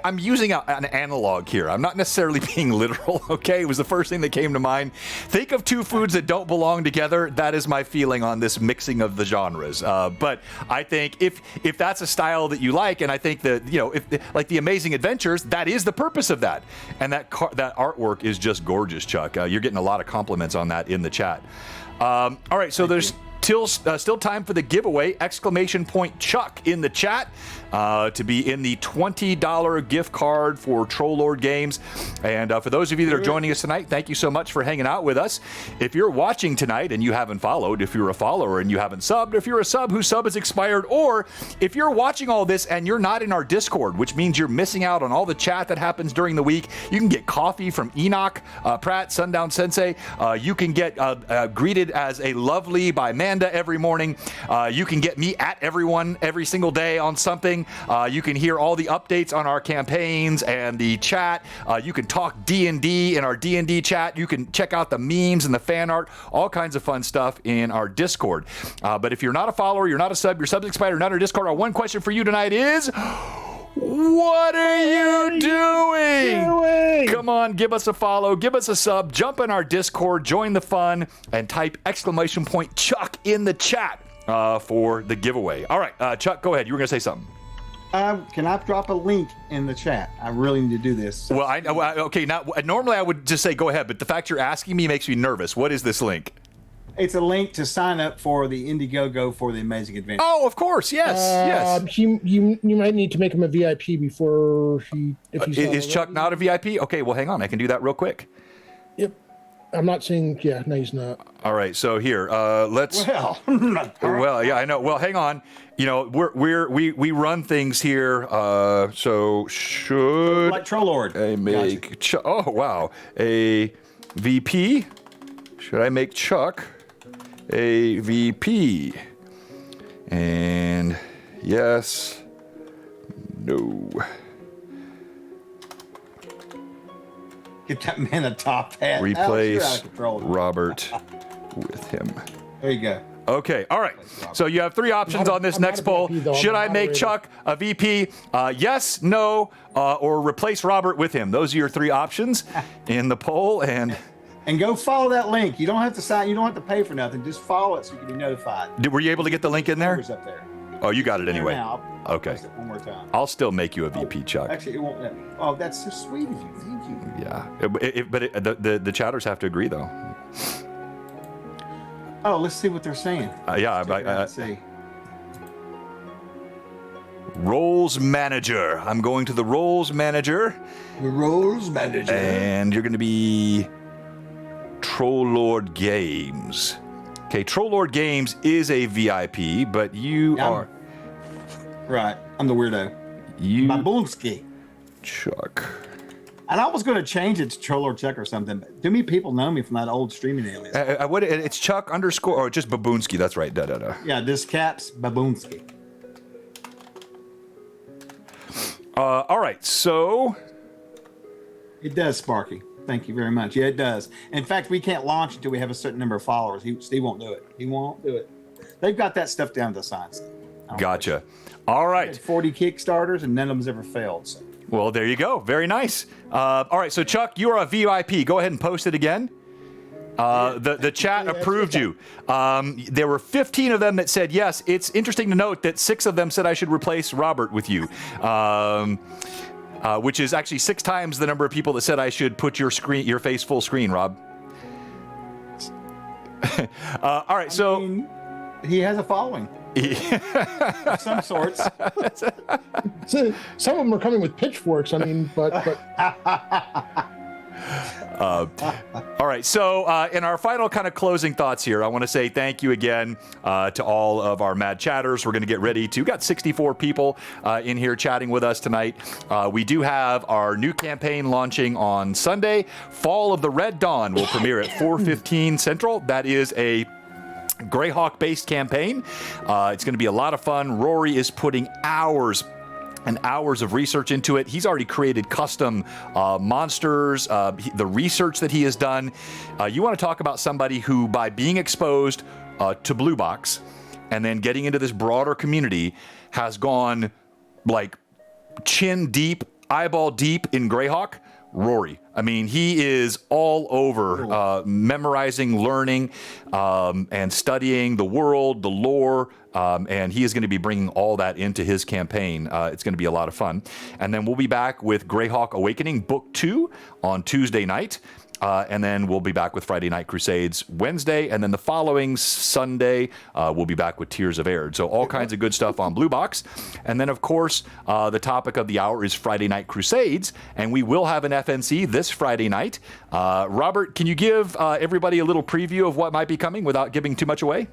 I'm using an analog here. I'm not necessarily being literal, okay? It was the first thing that came to mind. Think of two foods that don't belong together. That is my feeling on this mixing of the genres. But I think if that's a style that you like, and I think that, if like the Amazing Adventures, that is the purpose of that. And that artwork is just gorgeous, Chuck. You're getting a lot of compliments on that in the chat. All right, so there's... Still time for the giveaway, !Chuck in the chat to be in the $20 gift card for Troll Lord Games. And for those of you that are joining us tonight, thank you so much for hanging out with us. If you're watching tonight and you haven't followed, if you're a follower and you haven't subbed, if you're a sub whose sub has expired, or if you're watching all this and you're not in our Discord, which means you're missing out on all the chat that happens during the week, you can get coffee from Enoch, Pratt, Sundown Sensei. You can get greeted as a lovely by Amanda every morning. You can get me at everyone every single day on something. You can hear all the updates on our campaigns and the chat. You can talk D&D in our D&D chat. You can check out the memes and the fan art, all kinds of fun stuff in our Discord. But if you're not a follower, you're not a sub, your sub's expired, you're not in our Discord, our one question for you tonight is... What are you doing? Come on, give us a follow, give us a sub, jump in our Discord, join the fun, and type !Chuck in the chat for the giveaway. All right, Chuck, go ahead. You were going to say something. Can I drop a link in the chat? I really need to do this. Well, okay. Now, normally I would just say go ahead, but the fact you're asking me makes me nervous. What is this link? It's a link to sign up for the Indiegogo for the Amazing Adventure. Oh, of course, yes. You might need to make him a VIP before if he's is Chuck not a VIP? Okay, well, hang on. I can do that real quick. Yep. I'm not seeing. Yeah, no, he's not. All right, so here, let's. Well, Well, yeah, I know. Well, hang on. You know, we run things here. So should like Troll Lord. I make? Oh wow, a VP. Should I make Chuck a VP? And yes, no. Get that man a top hat. Alex, you're out Replace of control. Robert with him. There you go. Okay, all right. So you have 3 options on this I'm next not a poll. VP, though. Should I'm I a make moderator. Chuck a VP? Yes, no, or replace Robert with him. Those are your 3 options in the poll. And go follow that link. You don't have to sign. You don't have to pay for nothing. Just follow it so you can be notified. were you able to get the link in there? Numbers up there. Oh, you got it anyway. Now, I'll Okay. post it one more time. I'll still make you a VP, Chuck. Actually, it won't let me. Oh, that's so sweet of you. Thank you. Yeah, but the chatters have to agree though. Oh, let's see what they're saying. Let's see. Roles manager. I'm going to the roles manager. The roles manager. And you're going to be Troll Lord Games. Okay, Troll Lord Games is a VIP, but you are... Right, I'm the weirdo. You... Babunski. Chuck. And I was going to change it to Troll Lord Chuck or something, but too many people know me from that old streaming alias. It's Chuck _ or just Babunski. That's right. Yeah, this caps Babunski. All right, so... It does, Sparky. Thank you very much. Yeah, it does. In fact, we can't launch until we have a certain number of followers. Steve won't do it. He won't do it. They've got that stuff down to the science. Gotcha. All right. 40 Kickstarters, and none of them's ever failed. So. Well, there you go. Very nice. All right, so Chuck, you are a VIP. Go ahead and post it again. The chat approved you. There were 15 of them that said yes. It's interesting to note that 6 of them said I should replace Robert with you, which is actually 6 times the number of people that said I should put your face full screen, Rob. All right, I mean, he has a following. Of some sorts. So, some of them are coming with pitchforks. I mean, but all right, so in our final kind of closing thoughts here, I want to say thank you again to all of our mad chatters. We're going to get ready to, got 64 people in here chatting with us tonight. We do have our new campaign launching on Sunday. Fall of the Red Dawn will premiere at 4:15 Central. That is a Greyhawk-based campaign. It's going to be a lot of fun. Rory is putting hours and hours of research into it. He's already created custom monsters, the research that he has done. You want to talk about somebody who, by being exposed to Blue Box and then getting into this broader community, has gone like chin deep, eyeball deep in Greyhawk. Rory. I mean, he is all over memorizing, learning, and studying the world, the lore, and he is going to be bringing all that into his campaign. It's going to be a lot of fun. And then we'll be back with Greyhawk Awakening Book 2 on Tuesday night. And then we'll be back with Friday Night Crusades Wednesday. And then the following Sunday, we'll be back with Tears of Erd. So all kinds of good stuff on Blue Box. And then, of course, the topic of the hour is Friday Night Crusades. And we will have an FNC this Friday night. Robert, can you give everybody a little preview of what might be coming without giving too much away?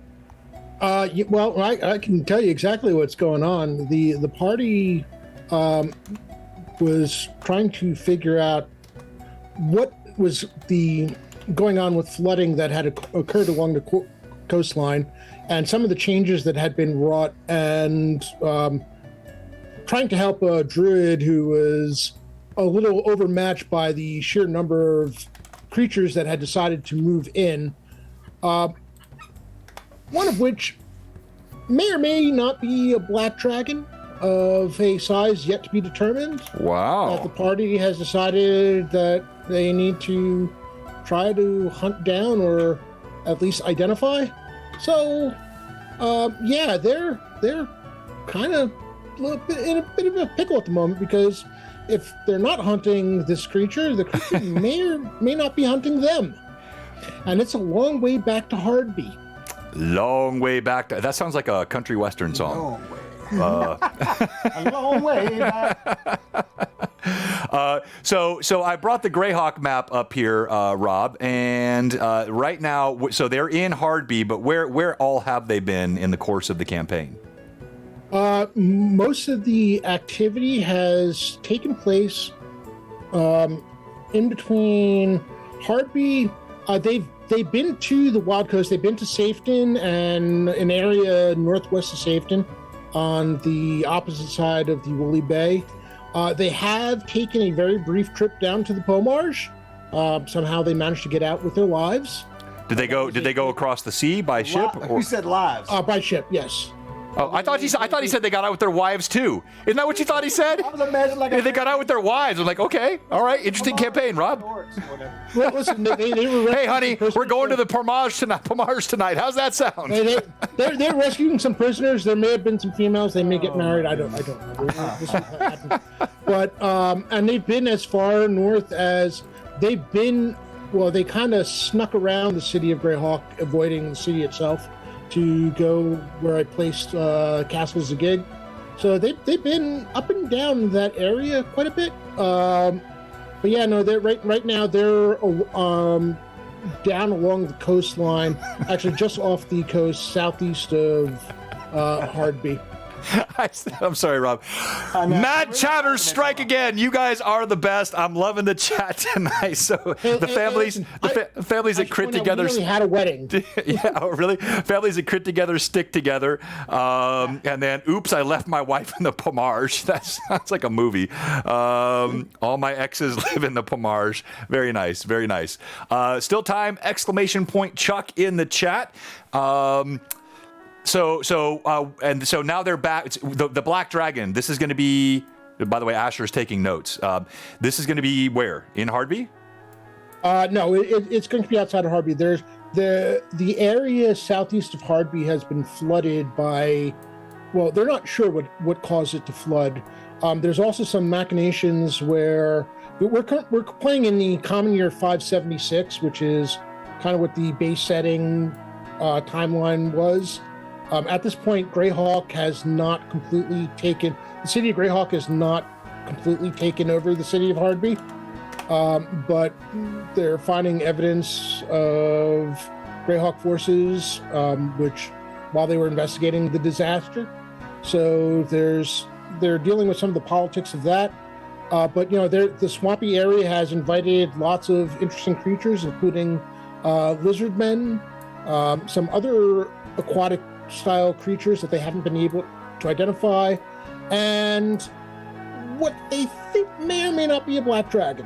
Well, I can tell you exactly what's going on. The party was trying to figure out what was going on with flooding that had occurred along the coastline, and some of the changes that had been wrought, and trying to help a druid who was a little overmatched by the sheer number of creatures that had decided to move in. One of which may or may not be a black dragon of a size yet to be determined. Wow. The party has decided that they need to try to hunt down or at least identify. So, yeah, they're kind of in a bit of a pickle at the moment, because if they're not hunting this creature, the creature may or may not be hunting them. And it's a long way back to Hardby. Long way back. That sounds like a country western song. A long way back. So I brought the Greyhawk map up here, Rob, and right now, so they're in Hardby, but where all have they been in the course of the campaign? Most of the activity has taken place in between Hardby. They've been to the Wild Coast. They've been to Safeton and an area northwest of Safeton on the opposite side of the Woolly Bay. They have taken a very brief trip down to the Pomarge. Somehow they managed to get out with their lives. Did they go across the sea by ship? Or? You said lives. By ship, yes. Oh, I thought he said they got out with their wives too. Isn't that what you thought he said? I was imagining like they got out with their wives. I'm like, okay, all right, interesting campaign, Rob. Well, listen, they were hey, honey, we're going to the Pomarge tonight. How's that sound? They're rescuing some prisoners. There may have been some females. They may get married. I don't know. But and they've been as far north as they've been. Well, they kind of snuck around the city of Greyhawk, avoiding the city itself, to go where I placed Castle Zagig. So they've been up and down that area quite a bit. But yeah, no, they're right now they're down along the coastline, actually just off the coast, southeast of Hardby. I'm sorry, Rob. Mad chatters strike again. You guys are the best. I'm loving the chat tonight. So the families that crit together. We had a wedding. Yeah, oh, really? Families that crit together stick together. And then, oops, I left my wife in the Pomarge. That sounds like a movie. All my exes live in the Pomarge. Very nice. Very nice. Still time! ! Chuck in the chat. So now they're back. It's the Black Dragon. This is going to be. By the way, Asher's taking notes. This is going to be where? In Hardby? No, it's going to be outside of Hardby. There's the area southeast of Hardby has been flooded by. Well, they're not sure what caused it to flood. There's also some machinations where we're playing in the common year 576, which is kind of what the base setting timeline was. At this point, Greyhawk has not completely taken the city of Greyhawk has not completely taken over the city of Hardby, but they're finding evidence of Greyhawk forces, which while they were investigating the disaster, so they're dealing with some of the politics of that. But the swampy area has invited lots of interesting creatures, including lizard men, some other aquatic style creatures that they haven't been able to identify, and what they think may or may not be a black dragon.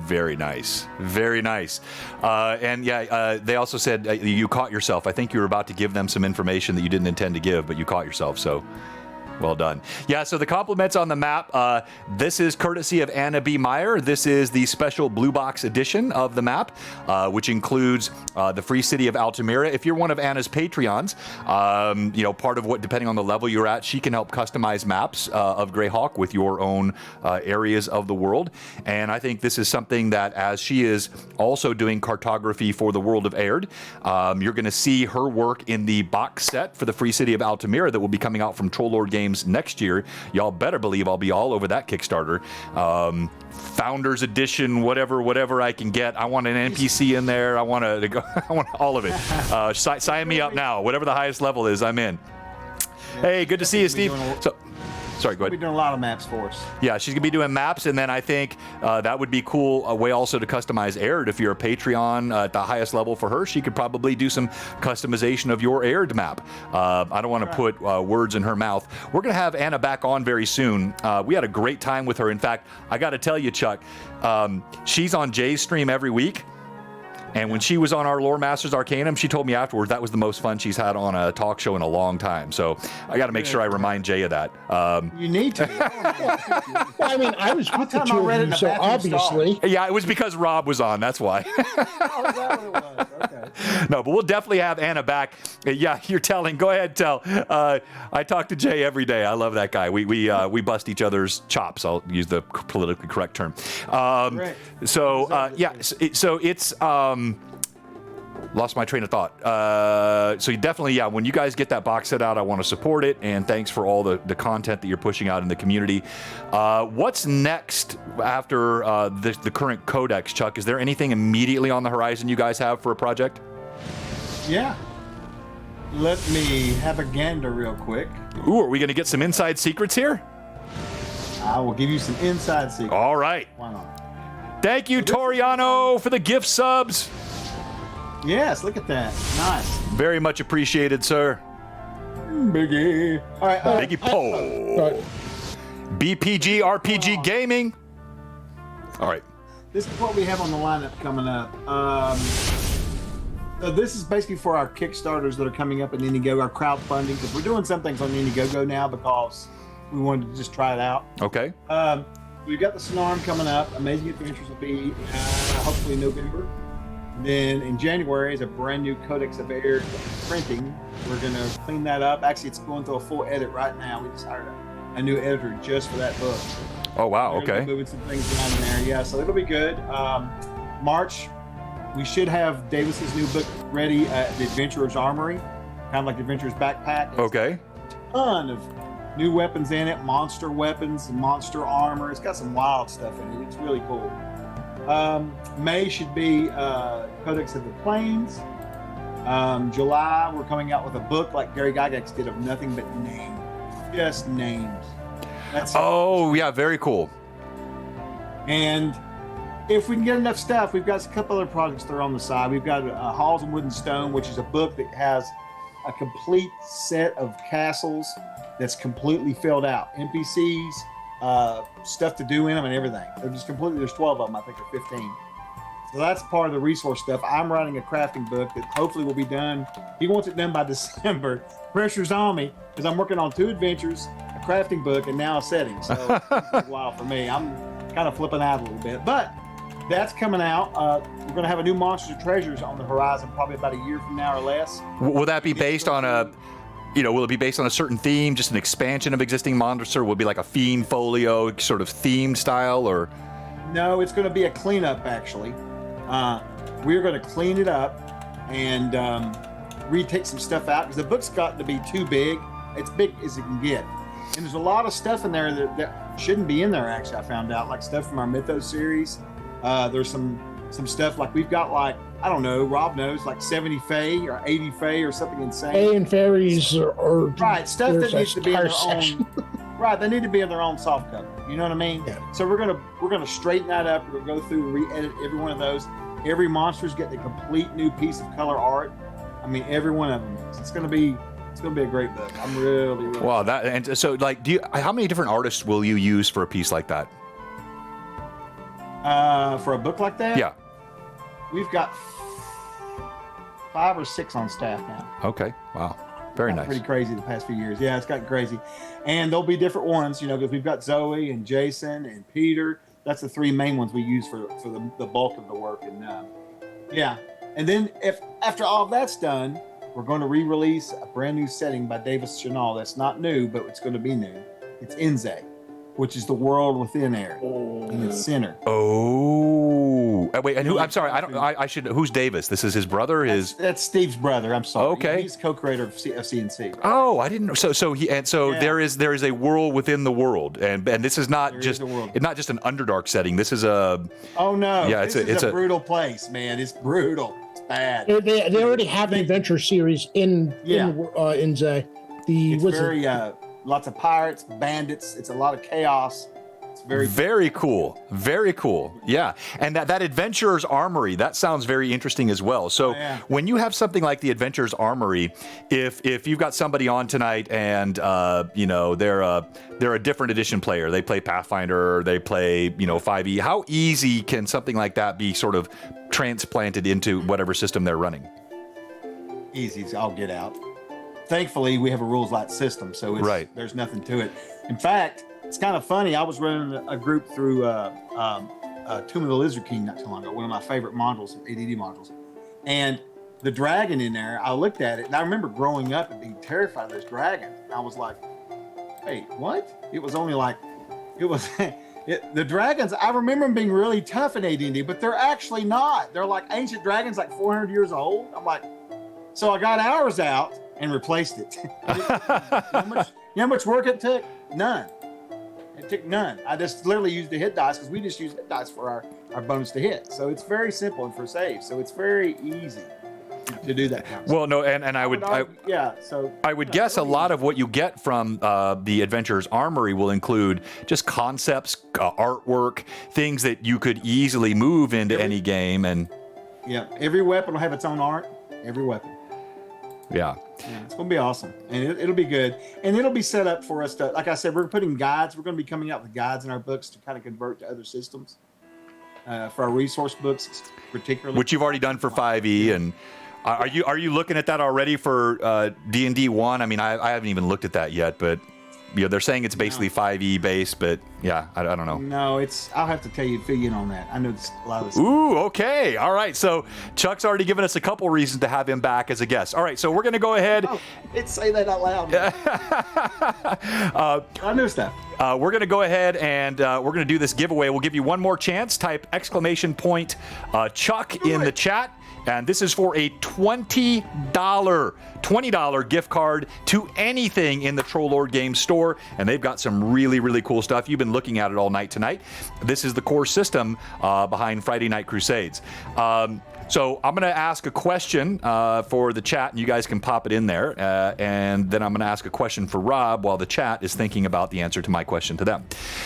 Very nice. Very nice. And yeah, they also said you caught yourself. I think you were about to give them some information that you didn't intend to give, but you caught yourself, so well done. Yeah, so the compliments on the map, this is courtesy of Anna B. Meyer. This is the special blue box edition of the map, which includes the free city of Altamira. If you're one of Anna's Patreons, part of what, depending on the level you're at, she can help customize maps of Greyhawk with your own areas of the world. And I think this is something that, as she is also doing cartography for the world of Aird, you're going to see her work in the box set for the free city of Altamira that will be coming out from Trollord Games next year. Y'all better believe I'll be all over that Kickstarter. Founders edition, whatever I can get. I want an NPC in there. I want to go. I want all of it. Sign me up now. Whatever the highest level is, I'm in. Hey, good to see you, Steve. Sorry, go ahead. We're doing a lot of maps for us. Yeah, she's going to be doing maps, and then I think that would be cool, a way also to customize Aird. If you're a Patreon at the highest level for her, she could probably do some customization of your Aird map. I don't want to put words in her mouth. We're going to have Anna back on very soon. We had a great time with her. In fact, I got to tell you, Chuck, she's on Jay's stream every week. And when she was on our Loremasters Arcanum, she told me afterwards that was the most fun she's had on a talk show in a long time. So I got to make sure I remind Jay of that. You need to. Well, I mean, I was with the two of you, so obviously. Yeah, it was because Rob was on. That's why. Oh, is that what it was? Okay. No, but we'll definitely have Anna back. Yeah, you're telling. Go ahead, tell. I talk to Jay every day. I love that guy. We bust each other's chops. I'll use the politically correct term. Right. So yeah, so it's. lost my train of thought. So you definitely, yeah, when you guys get that box set out, I want to support it, and thanks for all the content that you're pushing out in the community. What's next after the current codex, Chuck? Is there anything immediately on the horizon you guys have for a project? Yeah. Let me have a gander real quick. Ooh, are we going to get some inside secrets here? I will give you some inside secrets. All right. Why not? Thank you, Toriano, for the gift subs. Yes, look at that. Nice. Very much appreciated, sir. Biggie. All right. Biggie Poe. BPG RPG Gaming. All right. This is what we have on the lineup coming up. So this is basically for our Kickstarters that are coming up in Indiegogo, our crowdfunding, because we're doing some things on Indiegogo now because we wanted to just try it out. Okay. We've got the Snarm coming up. Amazing Adventures will be hopefully in November. Then in January is a brand new Codex of Air printing. We're going to clean that up. Actually, it's going through a full edit right now. We just hired a new editor just for that book. Oh, wow. We're Okay. moving some things around in there. Yeah, so it'll be good. March, we should have Davis's new book ready at the Adventurer's Armory, kind of like the Adventurer's Backpack. It's Okay. a ton of new weapons in it, monster weapons and monster armor. It's got some wild stuff in it. It's really cool. May should be Codex of the Plains. July, we're coming out with a book like Gary Gygax did of nothing but names. Just names. That's Oh, yeah. Very cool. And if we can get enough stuff, we've got a couple other projects that are on the side. We've got Halls and Wood and Stone, which is a book that has a complete set of castles that's completely filled out. NPCs, stuff to do in them and everything. They're just completely, there's 12 of them, I think, or 15. So that's part of the resource stuff. I'm writing a crafting book that hopefully will be done. He wants it done by December. Pressure's on me because I'm working on 2 adventures, a crafting book, and now a setting. So it's a while for me. I'm kind of flipping out a little bit, but that's coming out. We're going to have a new Monsters and Treasures on the horizon, probably about a year from now or less. Will that be based on will it be based on a certain theme, just an expansion of existing monsters, or will it be like a Fiend Folio sort of themed style, or? No, it's going to be a cleanup, actually. We're going to clean it up and retake some stuff out because the book's gotten to be too big. It's big as it can get. And there's a lot of stuff in there that shouldn't be in there, actually, I found out, like stuff from our Mythos series. There's some stuff like we've got, like, I don't know, Rob knows, like 70 Fae or 80 Fae or something insane. Fae and fairies are right, stuff that needs to be in their section. own. Right, they need to be in their own soft cover. You know what I mean? Yeah. So we're gonna straighten that up. We're gonna go through and re-edit every one of those. Every monster's getting a complete new piece of color art. I mean, every one of them. It's gonna be a great book. I'm really Wow, that, and so, like, how many different artists will you use for a piece like that? For a book like that. Yeah. We've got 5 or 6 on staff now. Okay. Wow. Very nice. Pretty crazy the past few years. Yeah, it's gotten crazy. And there'll be different ones, because we've got Zoe and Jason and Peter. That's the 3 main ones we use for the bulk of the work. And yeah. And then if after all that's done, we're going to re-release a brand new setting by Davis Chanel. That's not new, but it's going to be new. It's Inze, which is the world within air in its center. Oh, wait, and who? I'm sorry, I should. Who's Davis? This is his brother. That's Steve's brother. I'm sorry. Okay. He's co-creator of CNC. Oh, I didn't know. So Yeah. there is a world within the world, and this is not just an Underdark setting. This is a. Oh no! Yeah, it's a brutal place, man. It's brutal. It's bad. They already have the adventure series in Inze. It's very lots of pirates, bandits. It's a lot of chaos. It's very cool. Very cool. Yeah, and that Adventurer's Armory, that sounds very interesting as well. So when you have something like the Adventurer's Armory, if you've got somebody on tonight and they're a different edition player, they play Pathfinder, they play 5e, how easy can something like that be sort of transplanted into whatever system they're running? Easy. I'll get out. Thankfully, we have a rules light system, so there's nothing to it. In fact, it's kind of funny. I was running a group through Tomb of the Lizard King not too long ago, one of my favorite modules, ADD modules. And the dragon in there, I looked at it, and I remember growing up and being terrified of this dragon. And I was like, wait, what? It was only like, The dragons, I remember them being really tough in AD&D, but they're actually not. They're like ancient dragons, like 400 years old. I'm like, so I got ours out and replaced it. You know how much work it took? None. It took none. I just literally used the hit dice because we just use hit dice for our bonus to hit. So it's very simple and for save. So it's very easy to do that kind of Well, no, and I would guess a lot of what you get from the Adventurer's Armory will include just concepts, artwork, things that you could easily move into any game. And yeah, every weapon will have its own art. Every weapon. Yeah, it's going to be awesome, and it'll be good, and it'll be set up for us to, like I said, we're putting guides. We're going to be coming out with guides in our books to kind of convert to other systems for our resource books, particularly. Which you've already done for 5e, and are you looking at that already for D&D 1? I mean, I haven't even looked at that yet, but they're saying it's basically 5e based, but yeah, I don't know. No, I'll have to tell you, fill you in on that. I know a lot of this. Ooh, okay. All right. So Chuck's already given us a couple reasons to have him back as a guest. All right. So we're going to go ahead. Oh, let's say that out loud. I know stuff. We're going to go ahead and we're going to do this giveaway. We'll give you one more chance. Type !Chuck in the chat. And this is for a $20 gift card to anything in the Troll Lord Games store. And they've got some really, really cool stuff. You've been looking at it all night tonight. This is the core system behind Friday Night Crusades. So I'm going to ask a question for the chat, and you guys can pop it in there. And then I'm going to ask a question for Rob while the chat is thinking about the answer to my question to them.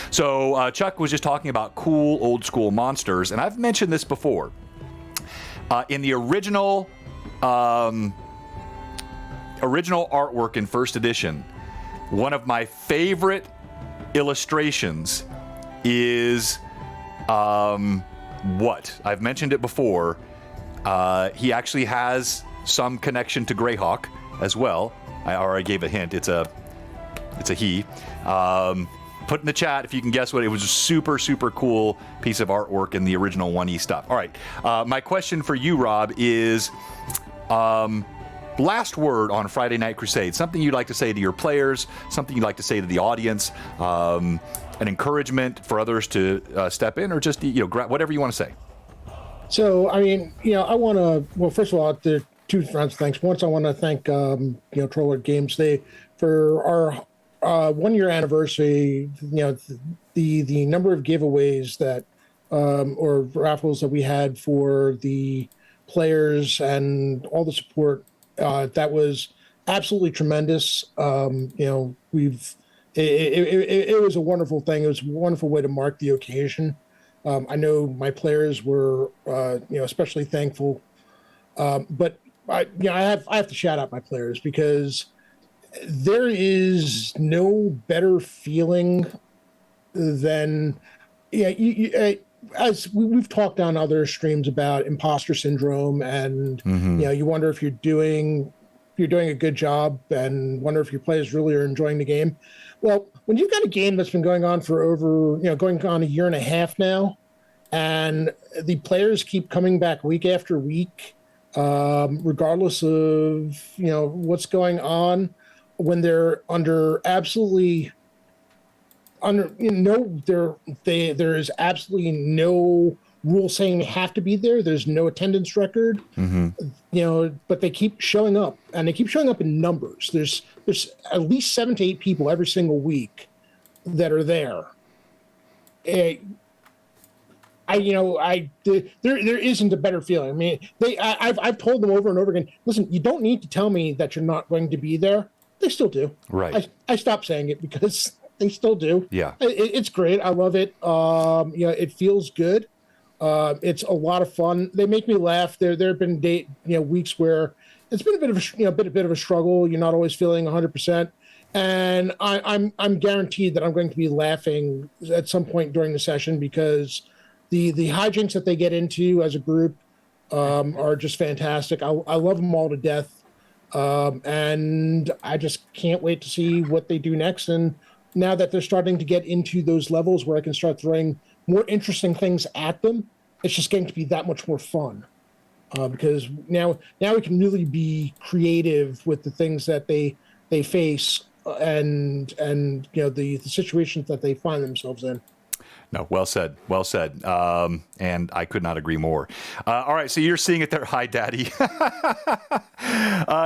So Chuck was just talking about cool old school monsters. And I've mentioned this before. In the original artwork in first edition, one of my favorite illustrations is what? I've mentioned it before. He actually has some connection to Greyhawk as well. I gave a hint. It's a he. Put in the chat if you can guess what. It was a super, super cool piece of artwork in the original 1E stuff. All right. My question for you, Rob, is last word on Friday Night Crusade. Something you'd like to say to your players, something you'd like to say to the audience, an encouragement for others to step in, or just whatever you want to say. So, I mean, I want to, well, first of all, there are two fronts of thanks. Once I want to thank, Troll Lord Games. For our 1 year anniversary, the number of giveaways that or raffles that we had for the players and all the support, that was absolutely tremendous. It was a wonderful thing. It was a wonderful way to mark the occasion. I know my players were especially thankful, but I have to shout out my players because there is no better feeling than as we've talked on other streams about imposter syndrome, and you wonder if you're doing a good job and wonder if your players really are enjoying the game. Well, when you've got a game that's been going on for over going on a year and a half now, and the players keep coming back week after week, regardless of what's going on. When they're there is absolutely no rule saying they have to be there. There's no attendance record, but they keep showing up, and they keep showing up in numbers. There's at least 7 to 8 people every single week that are there. There isn't a better feeling. I mean, I've told them over and over again, listen, you don't need to tell me that you're not going to be there. They still do. Right. I stopped saying it because they still do. Yeah. It's great. I love it. It feels good. It's a lot of fun. They make me laugh. There have been weeks where it's been a bit of a struggle. You're not always feeling 100%, and I'm guaranteed that I'm going to be laughing at some point during the session because the hijinks that they get into as a group are just fantastic. I love them all to death. And I just can't wait to see what they do next. And now that they're starting to get into those levels where I can start throwing more interesting things at them, it's just going to be that much more fun. Because now we can really be creative with the things that they face and the situations that they find themselves in. No, well said. Well said. And I could not agree more. All right, so you're seeing it there. Hi, Daddy.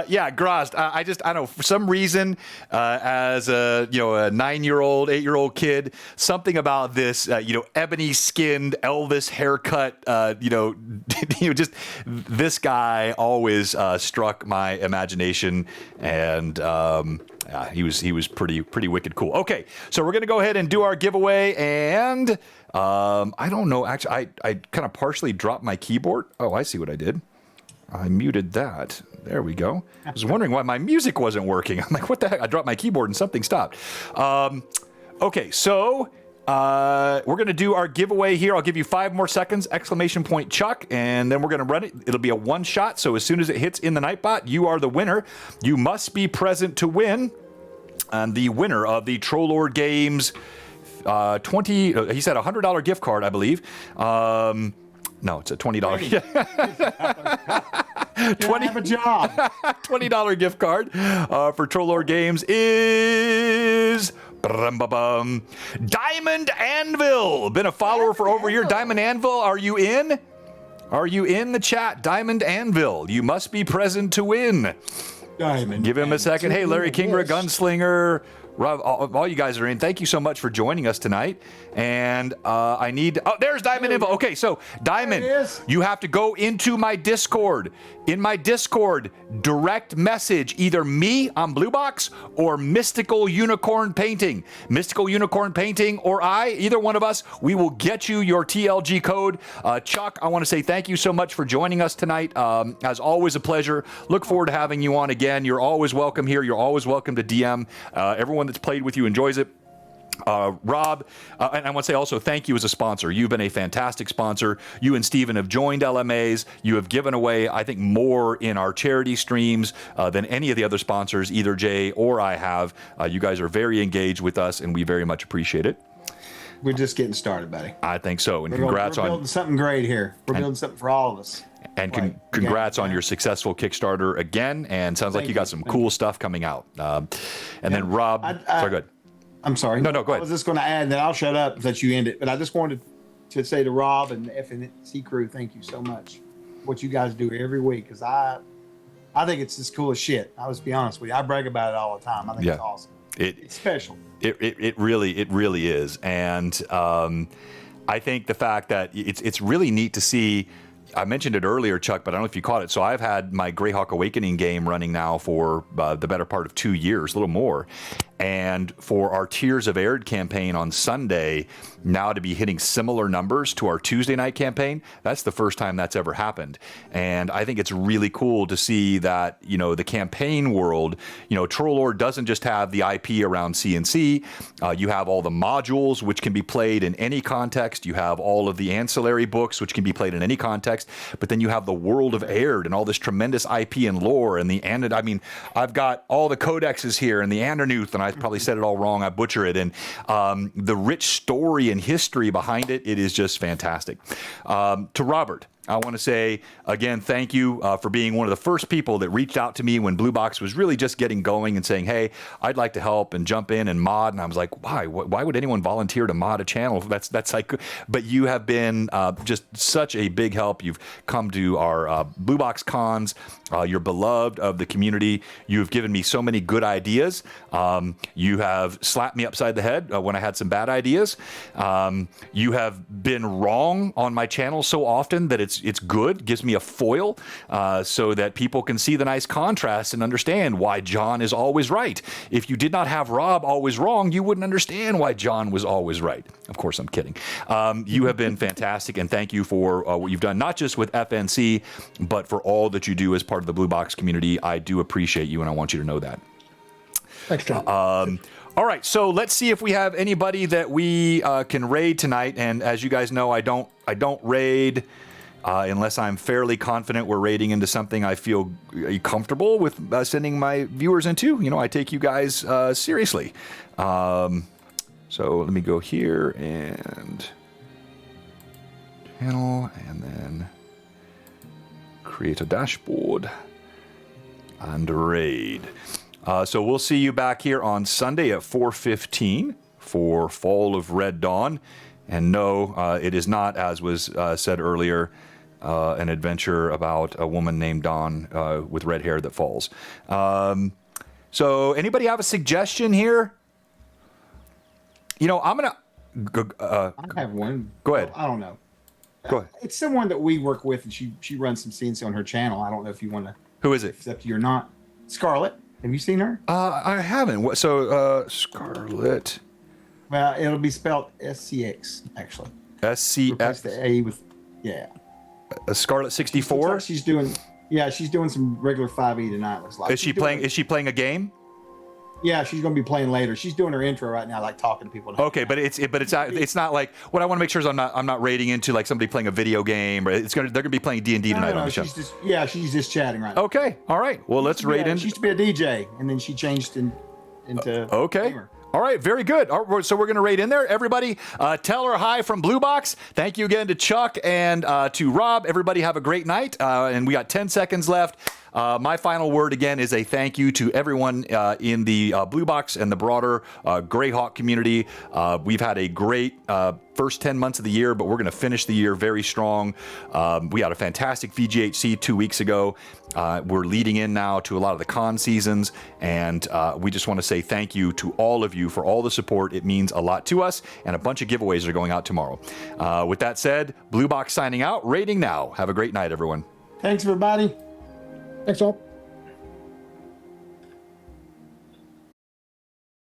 Yeah, Grozd. I don't know, for some reason, as a 9-year-old, 8-year-old kid, something about this, ebony-skinned Elvis haircut, just this guy always struck my imagination, and he was pretty wicked cool. Okay, so we're gonna go ahead and do our giveaway, and I don't know. Actually, I kind of partially dropped my keyboard. Oh, I see what I did. I muted that. There we go. I was wondering why my music wasn't working. I'm like, what the heck? I dropped my keyboard and something stopped. Okay, so we're going to do our giveaway here. I'll give you 5 more seconds, ! Chuck, and then we're going to run it. It'll be a one shot, so as soon as it hits in the Nightbot, you are the winner. You must be present to win. And the winner of the Trollord Games he said $100 gift card, I believe. No, it's a $20. Have a job. $20 gift card for Trollord Games is Diamond Anvil. Been a follower for over a year. Diamond Anvil, are you in? Are you in the chat? Diamond Anvil, you must be present to win. Diamond. Give him a second. Hey, Larry Kingra, Gunslinger. Rob, all you guys are in. Thank you so much for joining us tonight. And I need... Oh, there's Diamond Info. Okay, so Diamond, you have to go into my Discord. In my Discord, direct message either me on Blue Box or Mystical Unicorn Painting. Mystical Unicorn Painting or either one of us, we will get you your TLG code. Chuck, I want to say thank you so much for joining us tonight. As always, a pleasure. Look forward to having you on again. You're always welcome here. You're always welcome to DM. Everyone that's played with you enjoys it. Rob, and I want to say also thank you as a sponsor. You've been a fantastic sponsor. You and Steven have joined LMAs. You have given away, I think, more in our charity streams than any of the other sponsors, either Jay or I have. You guys are very engaged with us, and we very much appreciate it. We're just getting started, buddy. I think so, and we're congrats on... We're building something great here. We're building something for all of us. And congrats on your successful Kickstarter again, and sounds like you got some cool stuff coming out. And then Rob... sorry, go ahead. I'm sorry. No, go ahead. I was just going to add that I'll shut up that you end it, but I just wanted to say to Rob and the FNC crew, thank you so much. What you guys do every week, because I think it's as cool as shit. I'll just be honest with you. I brag about it all the time. I think it's awesome. It's special. It really is, and I think the fact that it's really neat to see. I mentioned it earlier, Chuck, but I don't know if you caught it. So I've had my Greyhawk Awakening game running now for the better part of 2 years, a little more. And for our Tears of Arid campaign on Sunday, now to be hitting similar numbers to our Tuesday night campaign, that's the first time that's ever happened. And I think it's really cool to see that, the campaign world, Trollord doesn't just have the IP around CNC. You have all the modules, which can be played in any context. You have all of the ancillary books, which can be played in any context. But then you have the world of Arid and all this tremendous IP and lore. And I've got all the codexes here and the Andernuth, and I probably said it all wrong. I butcher it. And the rich story and history behind it, it is just fantastic. To Robert, I want to say, again, thank you for being one of the first people that reached out to me when Blue Box was really just getting going and saying, hey, I'd like to help and jump in and mod. And I was like, why? Why would anyone volunteer to mod a channel? That's like, but you have been just such a big help. You've come to our Blue Box cons. You're beloved of the community. You've given me so many good ideas. You have slapped me upside the head when I had some bad ideas. You have been wrong on my channel so often that it's good, gives me a foil so that people can see the nice contrast and understand why John is always right. If you did not have Rob always wrong, you wouldn't understand why John was always right. Of course, I'm kidding. You have been fantastic, and thank you for what you've done, not just with FNC, but for all that you do as part of the Blue Box community. I do appreciate you, and I want you to know that. Thanks, John. All right, so let's see if we have anybody that we can raid tonight. And as you guys know, I don't raid unless I'm fairly confident we're raiding into something I feel comfortable with sending my viewers into. I take you guys seriously. So let me go here and channel, and then create a dashboard and raid. So we'll see you back here on Sunday at 4:15 for Fall of Red Dawn. And no, it is not, as was said earlier, an adventure about a woman named Dawn with red hair that falls. So anybody have a suggestion here? You know, I'm going to... I have one. Go ahead. I don't know. Go ahead. It's someone that we work with, and she runs some scenes on her channel. I don't know if you want to... Who is it? If it's up to you or not. Scarlett. Have you seen her? I haven't. So, Scarlett... Well, it'll be spelled SCX, actually. SCX? Replace the A with... Yeah. Scarlett 64? Like she's doing some regular 5e tonight, looks like. Is she playing a game? Yeah, she's going to be playing later. She's doing her intro right now, like talking to people. Okay, but it's not like what I want to make sure is I'm not raiding into like somebody playing a video game. Or they're going to be playing D&D tonight on the show. She's just chatting right now. Okay, all right. Well, let's raid in. She used to be a DJ, and then she changed into okay. gamer. All right, very good. All right, so we're going to raid in there. Everybody, tell her hi from Blue Box. Thank you again to Chuck and to Rob. Everybody have a great night. And we got 10 seconds left. My final word again is a thank you to everyone in the Blue Box and the broader Greyhawk community. We've had a great first 10 months of the year, but we're going to finish the year very strong. We had a fantastic VGHC 2 weeks ago. We're leading in now to a lot of the con seasons, and we just want to say thank you to all of you for all the support. It means a lot to us, and a bunch of giveaways are going out tomorrow. With that said, Blue Box signing out, raiding now. Have a great night, everyone. Thanks, everybody. Thanks all.